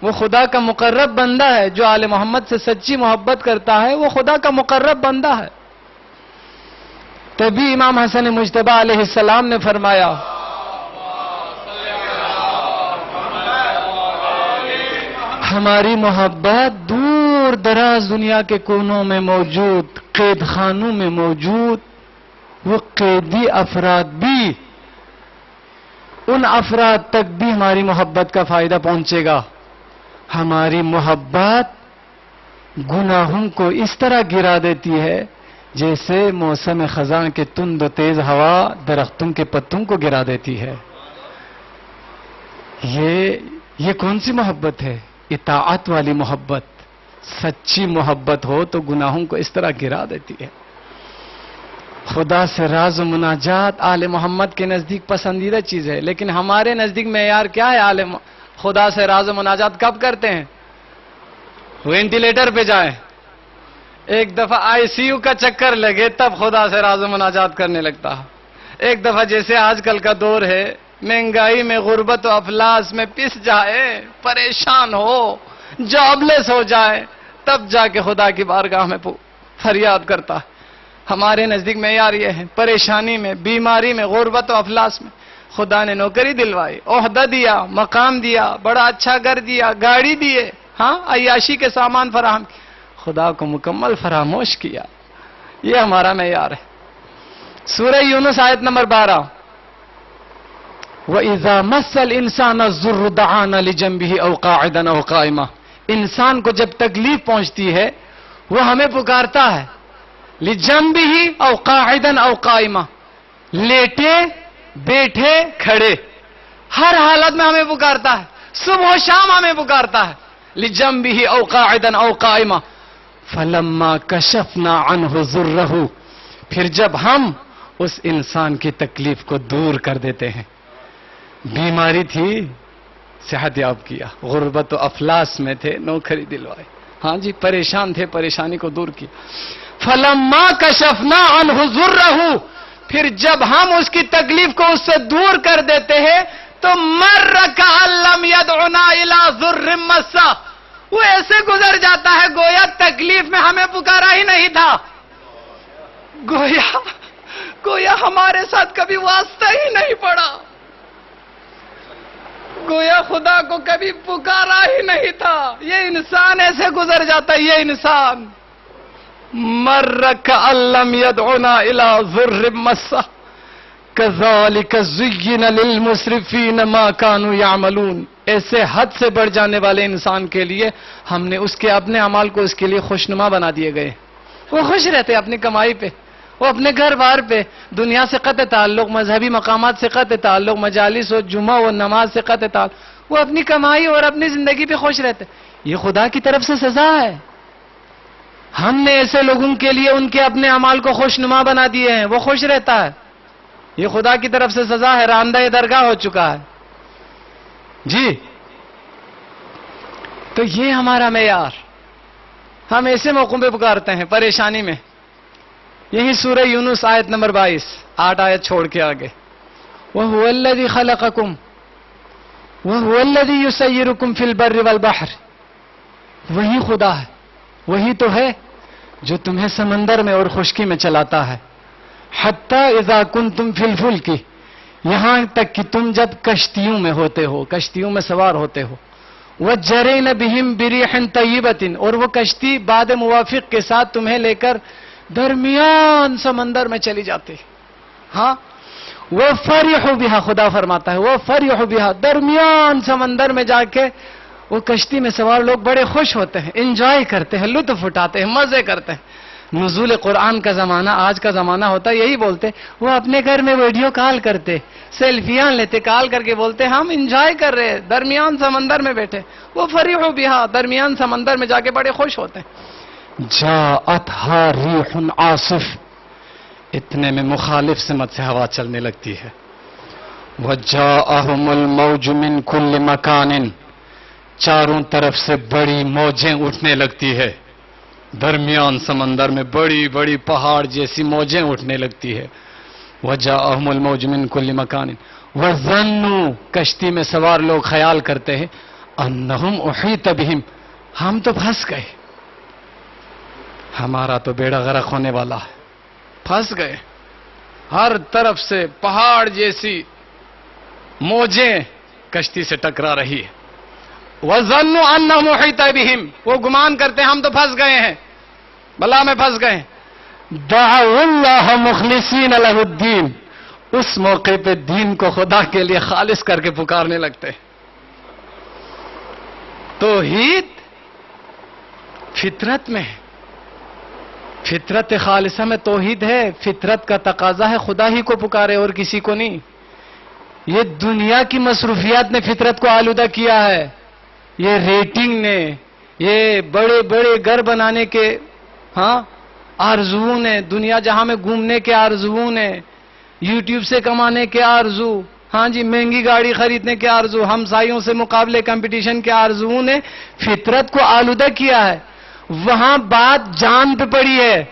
وہ خدا کا مقرب بندہ ہے، جو آل محمد سے سچی محبت کرتا ہے وہ خدا کا مقرب بندہ ہے۔ تبھی امام حسن مجتبی علیہ السلام نے فرمایا ہماری محبت دور دراز دنیا کے کونوں میں موجود، قید خانوں میں موجود وہ قیدی افراد بھی، ان افراد تک بھی ہماری محبت کا فائدہ پہنچے گا۔ ہماری محبت گناہوں کو اس طرح گرا دیتی ہے جیسے موسم خزاں کے تند و تیز ہوا درختوں کے پتوں کو گرا دیتی ہے۔ یہ کون سی محبت ہے؟ اطاعت والی محبت۔ سچی محبت ہو تو گناہوں کو اس طرح گرا دیتی ہے۔ خدا سے راز و مناجات آل محمد کے نزدیک پسندیدہ چیز ہے، لیکن ہمارے نزدیک معیار کیا ہے؟ خدا سے راز و مناجات کب کرتے ہیں؟ وینٹیلیٹر پہ جائیں، ایک دفعہ آئی سی یو کا چکر لگے تب خدا سے راز و مناجات کرنے لگتا ہے۔ ایک دفعہ جیسے آج کل کا دور ہے، مہنگائی میں، غربت و افلاس میں پس جائے، پریشان ہو، جابلیس ہو جائے، تب جا کے خدا کی بارگاہ میں فریاد کرتا ہے۔ ہمارے نزدیک معیار یہ ہے، پریشانی میں، بیماری میں، غربت و افلاس میں خدا نے نوکری دلوائی، عہدہ دیا، مقام دیا، بڑا اچھا گھر دیا، گاڑی دیے، ہاں عیاشی کے سامان فراہم کیا، خدا کو مکمل فراموش کیا، یہ ہمارا معیار ہے۔ سورہ یونس آیت نمبر 12، وَإِذَا مَسَّ الْإِنسَانَ الضُّرُّ دَعَانَا لِجَنبِهِ أَوْ قَاعِدًا أَوْ قَائِمًا، انسان کو جب تکلیف پہنچتی ہے وہ ہمیں پکارتا ہے، لِجَنبِهِ أَوْ قَاعِدًا أَوْ قَائِمًا، لیٹے، بیٹھے، کھڑے، ہر حالت میں ہمیں پکارتا ہے، صبح و شام ہمیں پکارتا ہے۔ لجنبه او قاعدا او قائما فلما کشفنا عنہ ضرہ، پھر جب ہم اس انسان کی تکلیف کو دور کر دیتے ہیں، بیماری تھی صحت یاب کیا، غربت و افلاس میں تھے نوکری دلوائی، ہاں جی پریشان تھے پریشانی کو دور کیا، فلما کشفنا عنہ ضرہ، پھر جب ہم اس کی تکلیف کو اس سے دور کر دیتے ہیں تو مر کأن لم یدعنا الی ضر مسہ، وہ ایسے گزر جاتا ہے گویا تکلیف میں ہمیں پکارا ہی نہیں تھا، گویا ہمارے ساتھ کبھی واسطہ ہی نہیں پڑا، گویا خدا کو کبھی پکارا ہی نہیں تھا، یہ انسان ایسے گزر جاتا ہے، یہ انسان مر کأن لم یدعنا الی ضر مسہ کذالک زین للمسرفین ما کانوا یعملون، ایسے حد سے بڑھ جانے والے انسان کے لیے ہم نے اس کے اپنے اعمال کو اس کے لیے خوشنما بنا دیے گئے، وہ خوش رہتے اپنی کمائی پہ، وہ اپنے گھر بار پہ، دنیا سے قطع تعلق، مذہبی مقامات سے قطع تعلق، مجالس و جمعہ و نماز سے قطع تعلق، وہ اپنی کمائی اور اپنی زندگی پہ خوش رہتے، یہ خدا کی طرف سے سزا ہے، ہم نے ایسے لوگوں کے لیے ان کے اپنے اعمال کو خوشنما بنا دیے ہیں، وہ خوش رہتا ہے، یہ خدا کی طرف سے سزا ہے، راندہ درگاہ ہو چکا ہے جی۔ تو یہ ہمارا معیار، ہم ایسے موقعوں پہ پکارتے ہیں پریشانی میں، یہی سورہ یونس آیت نمبر 22، 8 آیت چھوڑ کے آگے، وَهُوَ الَّذِي خَلَقَكُمْ وَهُوَ الَّذِي يُسَيِّرُكُمْ فِي الْبَرِّ وَالْبَحْرِ، وہی خدا ہے، وہی تو ہے جو تمہیں سمندر میں اور خشکی میں چلاتا ہے، حَتَّى إِذَا كُنْتُمْ فِي الْفُلْكِ، یہاں تک کہ تم جب کشتیوں میں ہوتے ہو، کشتیوں میں سوار ہوتے ہو، وَجَّرَيْنَ بِهِمْ بِرِيحٍ طَيِّبَةٍ، اور وہ کشتی باد موافق کے ساتھ تمہیں لے کر درمیان سمندر میں چلی جاتی، ہاں وَفَرِحُوا بِهَا، خدا فرماتا ہے وَفَرِحُوا بِهَا، درمیان سمندر میں جا کے وہ کشتی میں سوار لوگ بڑے خوش ہوتے ہیں، انجوائے کرتے ہیں، لطف اٹھاتے ہیں، مزے کرتے ہیں۔ نزول قرآن کا زمانہ، آج کا زمانہ ہوتا یہی بولتے، وہ اپنے گھر میں ویڈیو کال کرتے، سیلفیاں لیتے، کال کر کے بولتے ہم انجوائے کر رہے ہیں درمیان سمندر میں بیٹھے، وہ فریحوا بہا، درمیان سمندر میں جا کے بڑے خوش ہوتے ہیں۔ جاءتھا ریح عاصف، اتنے میں مخالف سمت سے ہوا چلنے لگتی ہے، وجاءہم الموج من کل مکان، چاروں طرف سے بڑی موجیں اٹھنے لگتی ہے، درمیان سمندر میں بڑی بڑی پہاڑ جیسی موجیں اٹھنے لگتی ہے، وجاءہم الموج من کل مکان وظنوا، کشتی میں سوار لوگ خیال کرتے ہیں، انہم احیط بہم، ہم تو پھنس گئے، ہمارا تو بیڑا غرق ہونے والا ہے، پھنس گئے، ہر طرف سے پہاڑ جیسی موجیں کشتی سے ٹکرا رہی ہے، وَظَنُّوا أَنَّهُمْ مُحِيطٌ بِهِمْ، وہ گمان کرتے ہیں ہم تو پھنس گئے ہیں، بلا میں پھنس گئے ہیں۔ دعوا اللہ مخلصین لہ الدین، اس موقع پہ دین کو خدا کے لیے خالص کر کے پکارنے لگتے ہیں۔ توحید فطرت میں ہے، فطرت خالصہ میں توحید ہے، فطرت کا تقاضا ہے خدا ہی کو پکارے اور کسی کو نہیں۔ یہ دنیا کی مصروفیات نے فطرت کو آلودہ کیا ہے، یہ ریٹنگ نے، یہ بڑے بڑے گھر بنانے کے آرزوؤں نے، دنیا جہاں میں گھومنے کے آرزوؤں نے، یوٹیوب سے کمانے کے آرزو، ہاں جی مہنگی گاڑی خریدنے کے آرزو، ہمسایوں سے مقابلے کمپٹیشن کے آرزوؤں نے فطرت کو آلودہ کیا ہے۔ وہاں بات جان پہ پڑی ہے،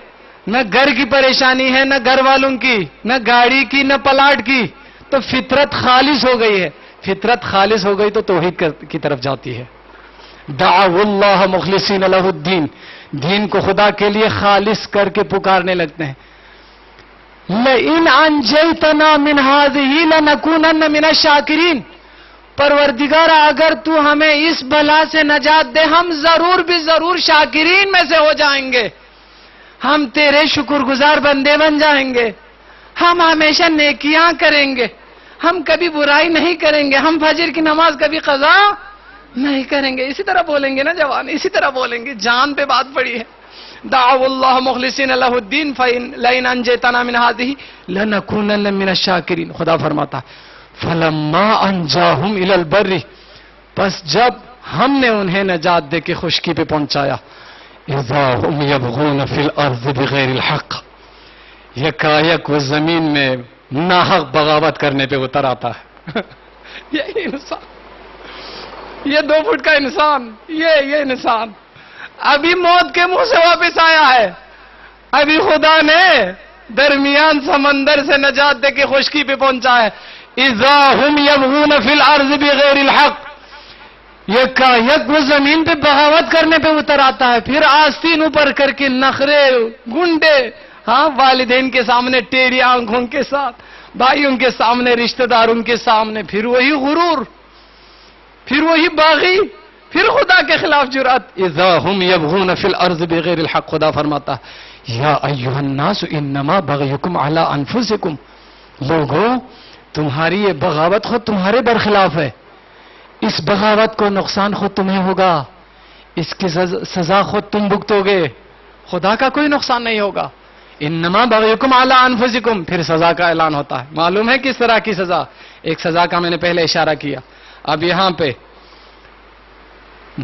نہ گھر کی پریشانی ہے، نہ گھر والوں کی، نہ گاڑی کی، نہ پلاٹ کی، تو فطرت خالص ہو گئی ہے۔ فطرت خالص ہو گئی تو توحید کی طرف جاتی ہے۔ دعوا اللہ مخلصین لہ الدین، دین کو خدا کے لیے خالص کر کے پکارنے لگتے ہیں۔ لئن انجیتنا من ہذہ لنکونن من الشاکرین، پروردگار اگر تو ہمیں اس بلا سے نجات دے ہم ضرور بھی ضرور شاکرین میں سے ہو جائیں گے، ہم تیرے شکر گزار بندے بن جائیں گے، ہم ہمیشہ نیکیاں کریں گے، ہم کبھی برائی نہیں کریں گے، ہم فجر کی نماز کبھی قضا نہیں کریں گے۔ اسی طرح بولیں گے نا جوان، اسی طرح بولیں گے، جان پہ بات پڑی ہے۔ دعوا اللہ مخلصین لہ الدین لئن انجیتنا من ہذہ لنکونن من الشاکرین، خدا فرماتا فلما انجاہم الی البر، پس جب ہم نے انہیں نجات دے کے خشکی پہ پہنچایا. اذا هم يبغون في الارض بغیر الحق، یکایک وہ زمین میں ناحق بغاوت کرنے پہ اتر آتا ہے. یہ انسان، یہ 2 فٹ کا انسان، یہ انسان ابھی موت کے منہ سے واپس آیا ہے. ابھی خدا نے درمیان سمندر سے نجات دے کے خشکی پہ پہنچا ہے. اذا هم يبغون في الارض بغیر الحق، یک وہ زمین پہ بغاوت کرنے پہ اتر آتا ہے. پھر آستین اوپر کر کے نخرے گنڈے، ہاں، والدین کے سامنے ٹیڑھی آنکھوں کے ساتھ، بھائیوں کے سامنے، رشتہ داروں کے سامنے، پھر وہی غرور، پھر وہی باغی، پھر خدا کے خلاف جرأت. اذا هم يبغون في الارض بغیر الحق، خدا فرماتا ہے یا ایھا الناس انما بغیکم علی انفسکم، لوگوں تمہاری یہ بغاوت خود تمہارے برخلاف ہے. اس بغاوت کو نقصان خود تمہیں ہوگا، اس کی سزا خود تم بھگتو گے، خدا کا کوئی نقصان نہیں ہوگا. انما بغیکم علی انفسکم، پھر سزا کا اعلان ہوتا ہے. معلوم ہے کس طرح کی سزا؟ ایک سزا کا میں نے پہلے اشارہ کیا. اب یہاں پہ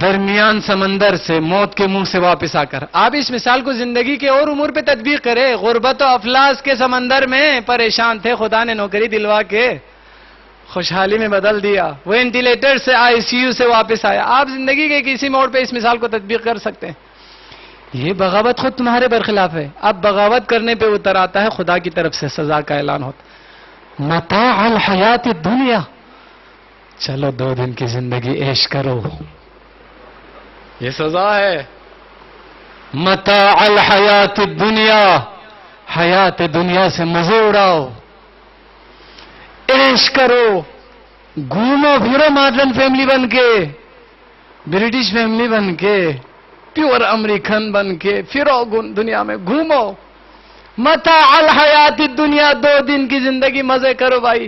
درمیان سمندر سے موت کے منہ سے واپس آ کر آپ اس مثال کو زندگی کے اور امور پہ تطبیق کریں. غربت و افلاس کے سمندر میں پریشان تھے، خدا نے نوکری دلوا کے خوشحالی میں بدل دیا. وہ وینٹیلیٹر سے ICU سے واپس آیا. آپ زندگی کے کسی موڑ پہ اس مثال کو تطبیق کر سکتے ہیں. یہ بغاوت خود تمہارے برخلاف ہے. اب بغاوت کرنے پہ اتر آتا ہے، خدا کی طرف سے سزا کا اعلان ہوتا. متاع الحیات الدنیا، چلو 2 دن کی زندگی عیش کرو، یہ سزا ہے. متاع الحیات الدنیا، حیات دنیا سے مزے اڑاؤ، عیش کرو، گھومو پھرو ماڈرن فیملی بن کے، برٹش فیملی بن کے، پیور امریکن بن کے پھرو دنیا میں، گھومو. متاع الحیات الدنیا، 2 دن کی زندگی مزے کرو بھائی،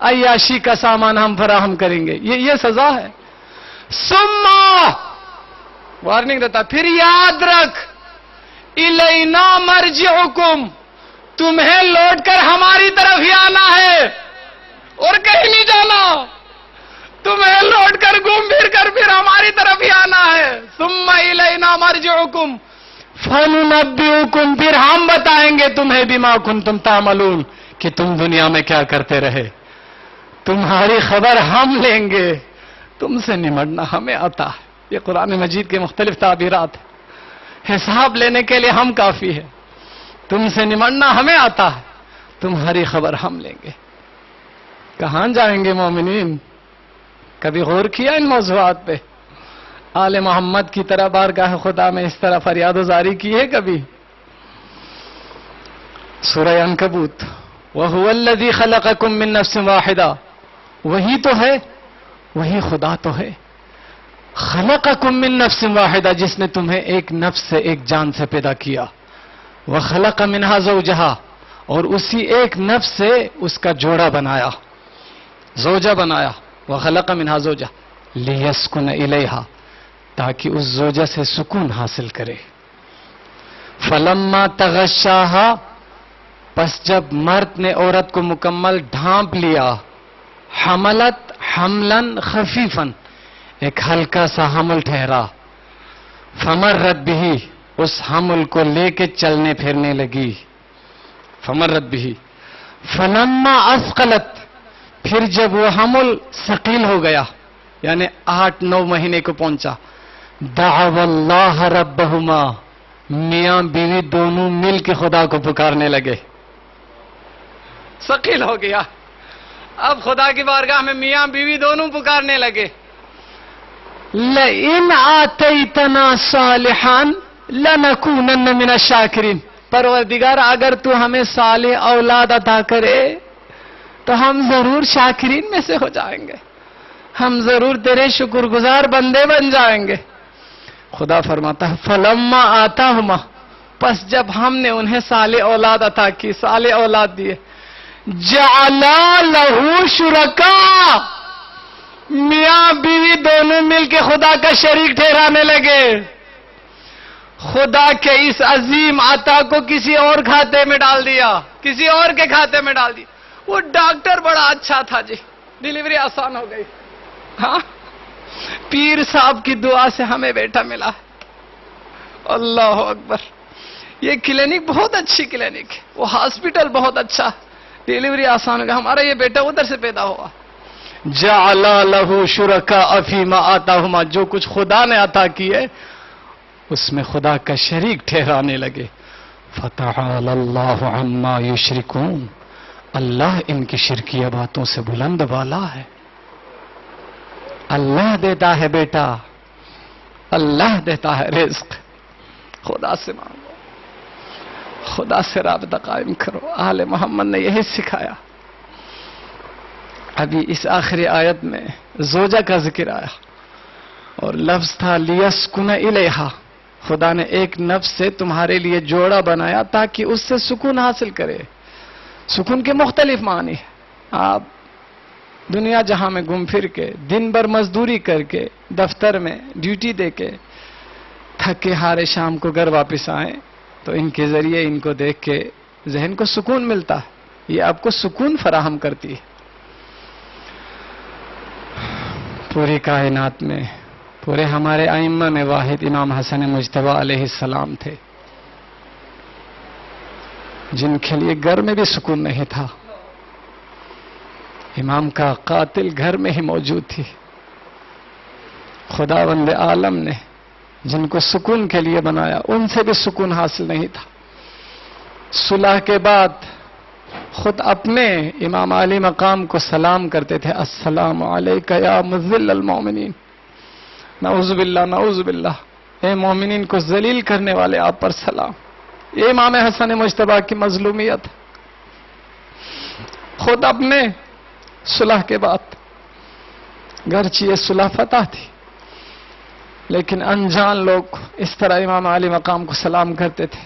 عیاشی کا سامان ہم فراہم کریں گے. یہ سزا ہے. ثم وارننگ دیتا، پھر یاد رکھ، الینا مرجعکم، تمہیں لوٹ کر ہماری طرف ہی آنا ہے اور کہیں نہیں جانا. تمہیں لوٹ کر گھوم پھر کر پھر ہماری طرف ہی آنا ہے. ثم الینا مرجعکم فننبئکم، پھر ہم بتائیں گے تمہیں بما کنتم تعملون، کہ تم دنیا میں کیا کرتے رہے. تمہاری خبر ہم لیں گے، تم سے نمٹنا ہمیں آتا ہے. یہ قرآن مجید کے مختلف تعبیرات ہیں. حساب لینے کے لیے ہم کافی ہے، تم سے نمٹنا ہمیں آتا ہے، تمہاری خبر ہم لیں گے. کہاں جائیں گے مومنین؟ کبھی غور کیا ان موضوعات پہ؟ آل محمد کی طرح بارگاہ خدا میں اس طرح فریاد و زاری کی ہے کبھی؟ سورہ عنکبوت، وَهُوَ الَّذِي خَلَقَكُم مِّن نَّفْسٍ وَاحِدَةٍ، وہی تو ہے، وہی خدا تو ہے. خلقکم من نفس واحدہ، جس نے تمہیں ایک نفس سے، ایک جان سے پیدا کیا. وخلق منها زوجها، اور اسی ایک نفس سے اس کا جوڑا بنایا، زوجہ بنایا. وخلق منها زوجها لیسکن الیہا، تاکہ اس زوجہ سے سکون حاصل کرے. فلما تغشاها، پس جب مرد نے عورت کو مکمل ڈھانپ لیا، حملت حملا خفیفا، ایک ہلکا سا حمل ٹھہرا. فمرت به، اس حمل کو لے کے چلنے پھرنے لگی. فمرت به فلما اثقلت، پھر جب وہ حمل ثقیل ہو گیا، یعنی 8-9 مہینے کو پہنچا، دعوا اللہ ربہما، میاں بیوی دونوں مل کے خدا کو پکارنے لگے. ثقیل ہو گیا، اب خدا کی بارگاہ میں میاں بیوی دونوں پکارنے لگے. لَإِنْ آتَيْتَنَا صَالِحًا لَنَكُونَنَّ مِنَ الشَّاكِرِينَ، پروردگار اگر تو ہمیں صالح اولاد عطا کرے تو ہم ضرور شاکرین میں سے ہو جائیں گے، ہم ضرور تیرے شکر گزار بندے بن جائیں گے. خدا فرماتا ہے فلما آتاہما، پس جب ہم نے انہیں صالح اولاد عطا کی، صالح اولاد دیے، جعلا لہو شرکا، میاں بیوی دونوں مل کے خدا کا شریک ٹھہرانے لگے. خدا کے اس عظیم عطا کو کسی اور کھاتے میں ڈال دیا، کسی اور کے کھاتے میں ڈال دیا. وہ ڈاکٹر بڑا اچھا تھا جی، ڈیلیوری آسان ہو گئی. ہاں پیر صاحب کی دعا سے ہمیں بیٹا ملا ہے. اللہ اکبر. یہ کلینک بہت اچھی کلینک ہے, وہ ہاسپٹل بہت اچھا, ڈیلیوری آسان ہوگا. ہمارا یہ بیٹا ادھر سے پیدا ہوا. جعل لہ شرکاء فیما آتاہما, جو کچھ خدا نے عطا کیے اس میں خدا کا شریک ٹھہرانے لگے. فتعالی اللہ عما یشرکون, اللہ ان کی شرکیہ باتوں سے بلند بالا ہے. اللہ دیتا ہے بیٹا, اللہ دیتا ہے رزق. خدا سے مانگو, خدا سے رابطہ قائم کرو. آل محمد نے یہی سکھایا. ابھی اس آخری آیت میں زوجہ کا ذکر آیا اور لفظ تھا لیسکن الیہا. خدا نے ایک نفس سے تمہارے لیے جوڑا بنایا تاکہ اس سے سکون حاصل کرے. سکون کے مختلف معنی ہیں. آپ دنیا جہاں میں گم پھر کے, دن بھر مزدوری کر کے, دفتر میں ڈیوٹی دے کے تھکے ہارے شام کو گھر واپس آئیں تو ان کے ذریعے ان کو دیکھ کے ذہن کو سکون ملتا ہے. یہ آپ کو سکون فراہم کرتی ہے. پوری کائنات میں پورے ہمارے ائمہ میں واحد امام حسن مجتبی علیہ السلام تھے جن کے لیے گھر میں بھی سکون نہیں تھا. امام کا قاتل گھر میں ہی موجود تھی. خداوند عالم نے جن کو سکون کے لیے بنایا ان سے بھی سکون حاصل نہیں تھا. صلح کے بعد خود اپنے امام علی مقام کو سلام کرتے تھے, السلام علیکہ یا مذل المومنین. نعوذ باللہ نعوذ باللہ, اے مومنین کو ذلیل کرنے والے آپ پر سلام. یہ امام حسن مجتبی کی مظلومیت. خود اپنے صلح کے بعد, گرچہ یہ صلح فتح تھی لیکن انجان لوگ اس طرح امام علی مقام کو سلام کرتے تھے.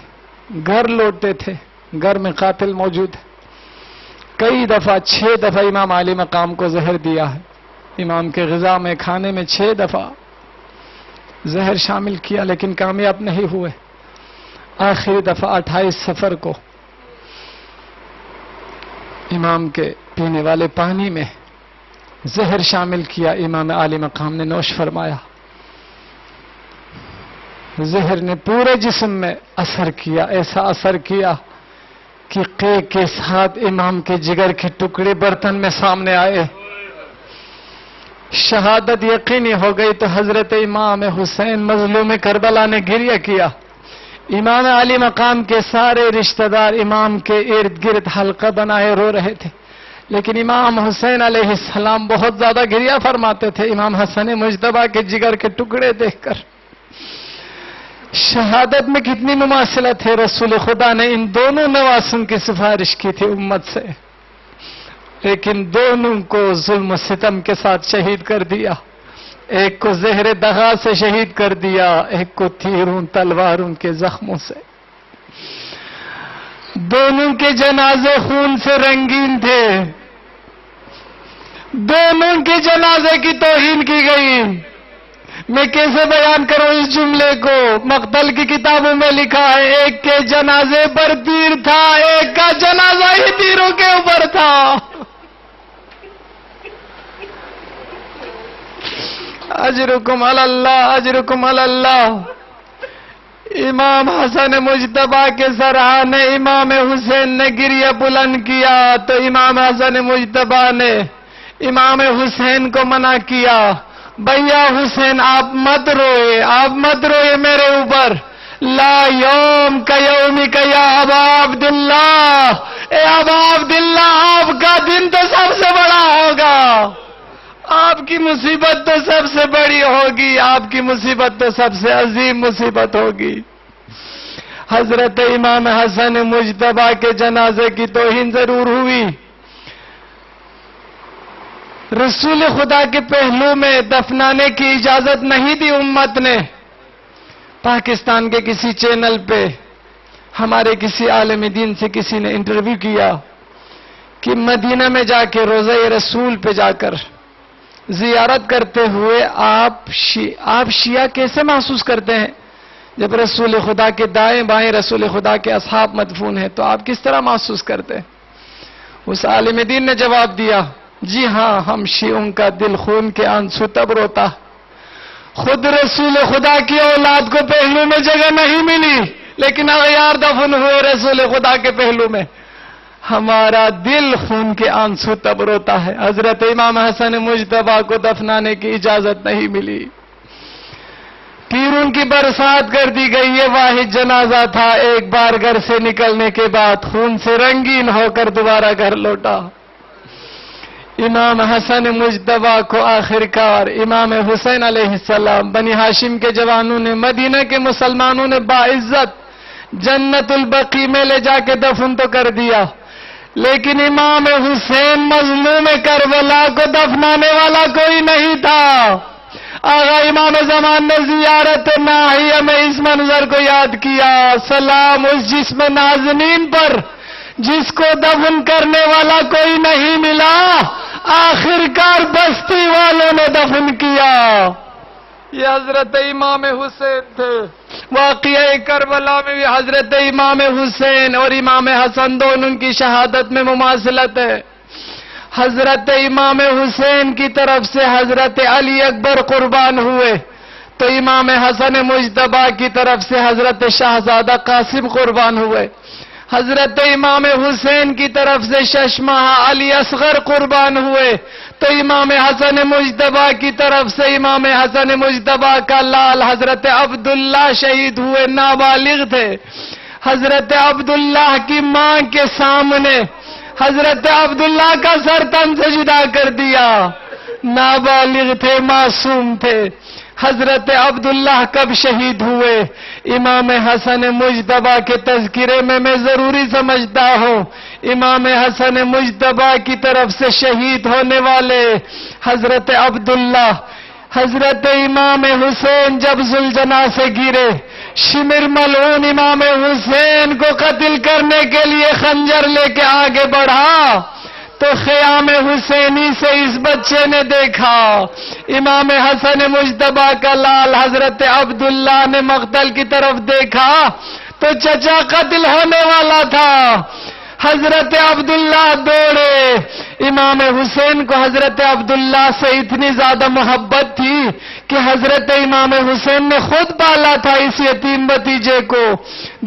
گھر لوٹتے تھے, گھر میں قاتل موجود ہے. کئی دفعہ 6 دفعہ امام علی مقام کو زہر دیا ہے. امام کے غذا میں کھانے میں 6 دفعہ زہر شامل کیا لیکن کامیاب نہیں ہوئے. آخری دفعہ 28 صفر کو امام کے پینے والے پانی میں زہر شامل کیا. امام علی مقام نے نوش فرمایا. زہر نے پورے جسم میں اثر کیا, ایسا اثر کیا کہ قے کے ساتھ امام کے جگر کے ٹکڑے برتن میں سامنے آئے. شہادت یقینی ہو گئی تو حضرت امام حسین مظلوم کربلا نے گریہ کیا. امام علی مقام کے سارے رشتہ دار امام کے ارد گرد حلقہ بنائے رو رہے تھے لیکن امام حسین علیہ السلام بہت زیادہ گریہ فرماتے تھے امام حسن مجتبی کے جگر کے ٹکڑے دیکھ کر. شہادت میں کتنی مماثلت ہے. رسول خدا نے ان دونوں نواسوں کی سفارش کی تھی امت سے لیکن دونوں کو ظلم و ستم کے ساتھ شہید کر دیا. ایک کو زہر دغا سے شہید کر دیا, ایک کو تیروں تلواروں کے زخموں سے. دونوں کے جنازے خون سے رنگین تھے. دونوں کے جنازے کی توہین کی گئی. میں کیسے بیان کروں اس جملے کو؟ مقتل کی کتابوں میں لکھا ہے ایک کے جنازے پر تیر تھا, ایک کا جنازہ ہی تیروں کے اوپر تھا. اجرکم علی اللہ, اجرکم علی اللہ. امام حسن مجتبی کے سرحانے امام حسین نے گریہ بلند کیا تو امام حسن مجتبی نے امام حسین کو منع کیا, بھیا حسین آپ مت روئے, آپ مت روئے میرے اوپر. لا یوم کا یومی کا یا ابا عبداللہ, اے ابا عبداللہ آپ کا دن تو سب سے بڑا ہوگا, آپ کی مصیبت تو سب سے بڑی ہوگی, آپ کی مصیبت تو سب سے عظیم مصیبت ہوگی. حضرت امام حسن مجتبی کے جنازے کی توہین ضرور ہوئی. رسول خدا کے پہلو میں دفنانے کی اجازت نہیں دی امت نے. پاکستان کے کسی چینل پہ ہمارے کسی عالم دین سے کسی نے انٹرویو کیا کہ مدینہ میں جا کے روضہ رسول پہ جا کر زیارت کرتے ہوئے آپ شیعہ کیسے محسوس کرتے ہیں؟ جب رسول خدا کے دائیں بائیں رسول خدا کے اصحاب مدفون ہیں تو آپ کس طرح محسوس کرتے ہیں؟ اس عالم دین نے جواب دیا, جی ہاں, ہم شیعوں کا دل خون کے آنسو تب روتا خود رسول خدا کی اولاد کو پہلو میں جگہ نہیں ملی، لیکن اغیار دفن ہوئے رسول خدا کے پہلو میں. ہمارا دل خون کے آنسو تب روتا ہے. حضرت امام حسن مجتبی کو دفنانے کی اجازت نہیں ملی، پھر ان کی برسات کر دی گئی. یہ واحد جنازہ تھا، ایک بار گھر سے نکلنے کے بعد خون سے رنگین ہو کر دوبارہ گھر لوٹا. امام حسن مجتبی کو آخرکار امام حسین علیہ السلام بنی ہاشم کے جوانوں نے، مدینہ کے مسلمانوں نے باعزت جنت البقیع میں لے جا کے دفن تو کر دیا، لیکن امام حسین مظلوم کربلا کو دفنانے والا کوئی نہیں تھا. آغا امام زمان نے زیارت ناحیہ میں اس منظر کو یاد کیا. سلام اس جسم نازنین پر جس کو دفن کرنے والا کوئی نہیں ملا، آخرکار بستی والوں نے دفن کیا. یہ حضرت امام حسین تھے. واقعہ کربلا میں بھی حضرت امام حسین اور امام حسن دونوں کی شہادت میں مماثلت ہے. حضرت امام حسین کی طرف سے حضرت علی اکبر قربان ہوئے، تو امام حسن مجتبی کی طرف سے حضرت شہزادہ قاسم قربان ہوئے. حضرت امام حسین کی طرف سے ششماہ علی اصغر قربان ہوئے، تو امام حسن مجتبی کی طرف سے امام حسن مجتبی کا لال حضرت عبداللہ شہید ہوئے، نابالغ تھے. حضرت عبداللہ کی ماں کے سامنے حضرت عبداللہ کا سر تن سے جدا کر دیا. نابالغ تھے، معصوم تھے. حضرت عبداللہ کب شہید ہوئے؟ امام حسن مجتبی کے تذکرے میں ضروری سمجھتا ہوں. امام حسن مجتبی کی طرف سے شہید ہونے والے حضرت عبداللہ، حضرت امام حسین جب ذوالجناح سے گرے، شمر ملعون امام حسین کو قتل کرنے کے لیے خنجر لے کے آگے بڑھا، تو خیام حسینی سے اس بچے نے دیکھا امام حسن مجتبی کا لال حضرت عبداللہ نے مقتل کی طرف دیکھا تو چچا قتل ہونے والا تھا. حضرت عبداللہ دوڑے. امام حسین کو حضرت عبداللہ سے اتنی زیادہ محبت تھی کہ حضرت امام حسین نے خود پالا تھا اس یتیم بھتیجے کو.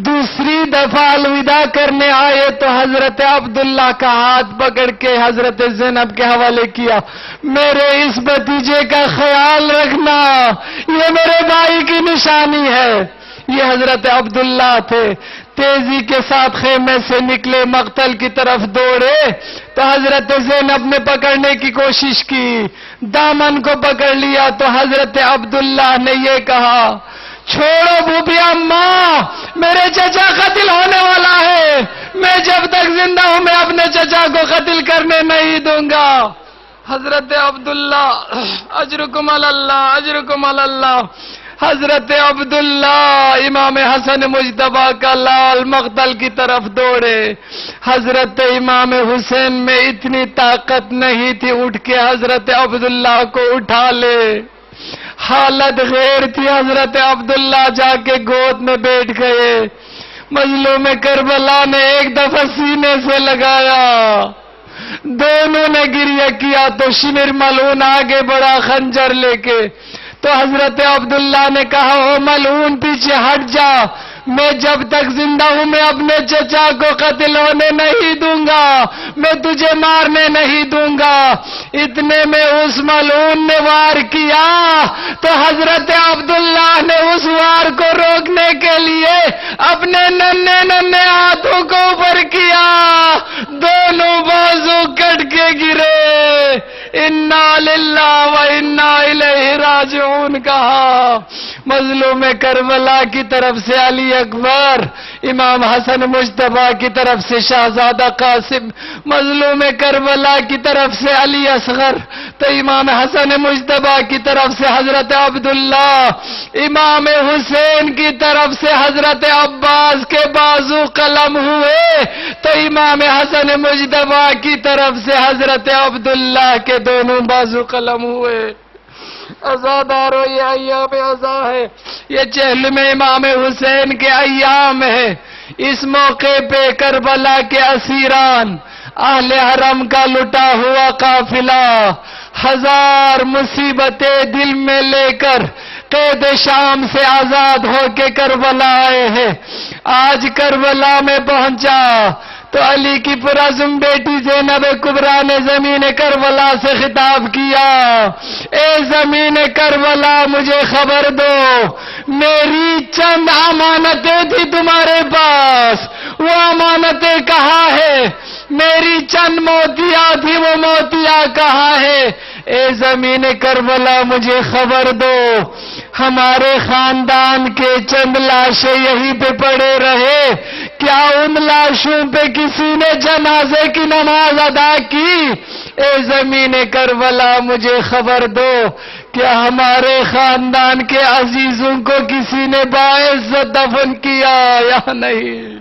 دوسری دفعہ الوداع کرنے آئے تو حضرت عبداللہ کا ہاتھ پکڑ کے حضرت زینب کے حوالے کیا. میرے اس بھتیجے کا خیال رکھنا، یہ میرے بھائی کی نشانی ہے. یہ حضرت عبداللہ تھے. تیزی کے ساتھ خیمے سے نکلے، مقتل کی طرف دوڑے تو حضرت زینب نے پکڑنے کی کوشش کی، دامن کو پکڑ لیا تو حضرت عبداللہ نے یہ کہا، چھوڑو بھوپی اماں، میرے چچا قتل ہونے والا ہے. میں جب تک زندہ ہوں میں اپنے چچا کو قتل کرنے نہیں دوں گا. حضرت عبداللہ اجرکم اللہ، اجرکم اللہ. حضرت عبداللہ امام حسن مجتبی کا لال مقتل کی طرف دوڑے. حضرت امام حسین میں اتنی طاقت نہیں تھی اٹھ کے حضرت عبداللہ کو اٹھا لے. حالت غیر تھی. حضرت عبداللہ جا کے گود میں بیٹھ گئے. مظلوم کربلا نے ایک دفعہ سینے سے لگایا، دونوں نے گریہ کیا تو شمر ملعون آگے بڑھا خنجر لے کے. تو حضرت عبداللہ نے کہا، او ملعون پیچھے ہٹ جا، میں جب تک زندہ ہوں میں اپنے چچا کو قتل ہونے نہیں دوں گا، میں تجھے مارنے نہیں دوں گا. اتنے میں اس ملعون نے وار کیا تو حضرت عبداللہ نے اس وار کو روکنے کے لیے اپنے ننھے ننھے ہاتھوں کو اوپر کیا، دونوں بازو کٹ کے گرے. انا للہ و انا الیہ راجعون کہا. مظلوم کربلا کی طرف سے علی اکبر، امام حسن مجتبی کی طرف سے شہزادہ قاسم، مظلوم کربلا کی طرف سے علی اصغر، تو امام حسن مجتبی کی طرف سے حضرت عبداللہ، امام حسین کی طرف سے حضرت عباس کے بازو قلم ہوئے، تو امام حسن مجتبی کی طرف سے حضرت عبداللہ کے دونوں بازو قلم ہوئے. عزادارو یہ ایام عزا ہے، یہ چہلم امام حسین کے ایام ہے. اس موقع پہ کربلا کے اسیران، اہل حرم کا لٹا ہوا قافلہ، ہزار مصیبتیں دل میں لے کر قید شام سے آزاد ہو کے کربلا آئے ہیں. آج کربلا میں پہنچا تو علی کی پرعزم بیٹی زینب کبریٰ نے زمین کربلا سے خطاب کیا، اے زمین کربلا مجھے خبر دو، میری چند امانتیں تھی تمہارے پاس، وہ امانتیں کہاں ہے؟ میری چند موتیاں تھی، وہ موتیاں کہاں ہے؟ اے زمین کربلا مجھے خبر دو، ہمارے خاندان کے چند لاشیں یہیں پہ پڑے رہے، کیا ان لاشوں پہ کسی نے جنازے کی نماز ادا کی؟ اے زمین کربلا مجھے خبر دو، کیا ہمارے خاندان کے عزیزوں کو کسی نے باعزت دفن کیا یا نہیں؟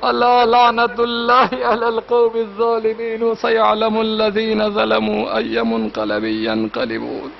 الا لعنت اللہ علی القوم الظالمین وسيعلم الذین ظلموا ای منقلب ینقلبون.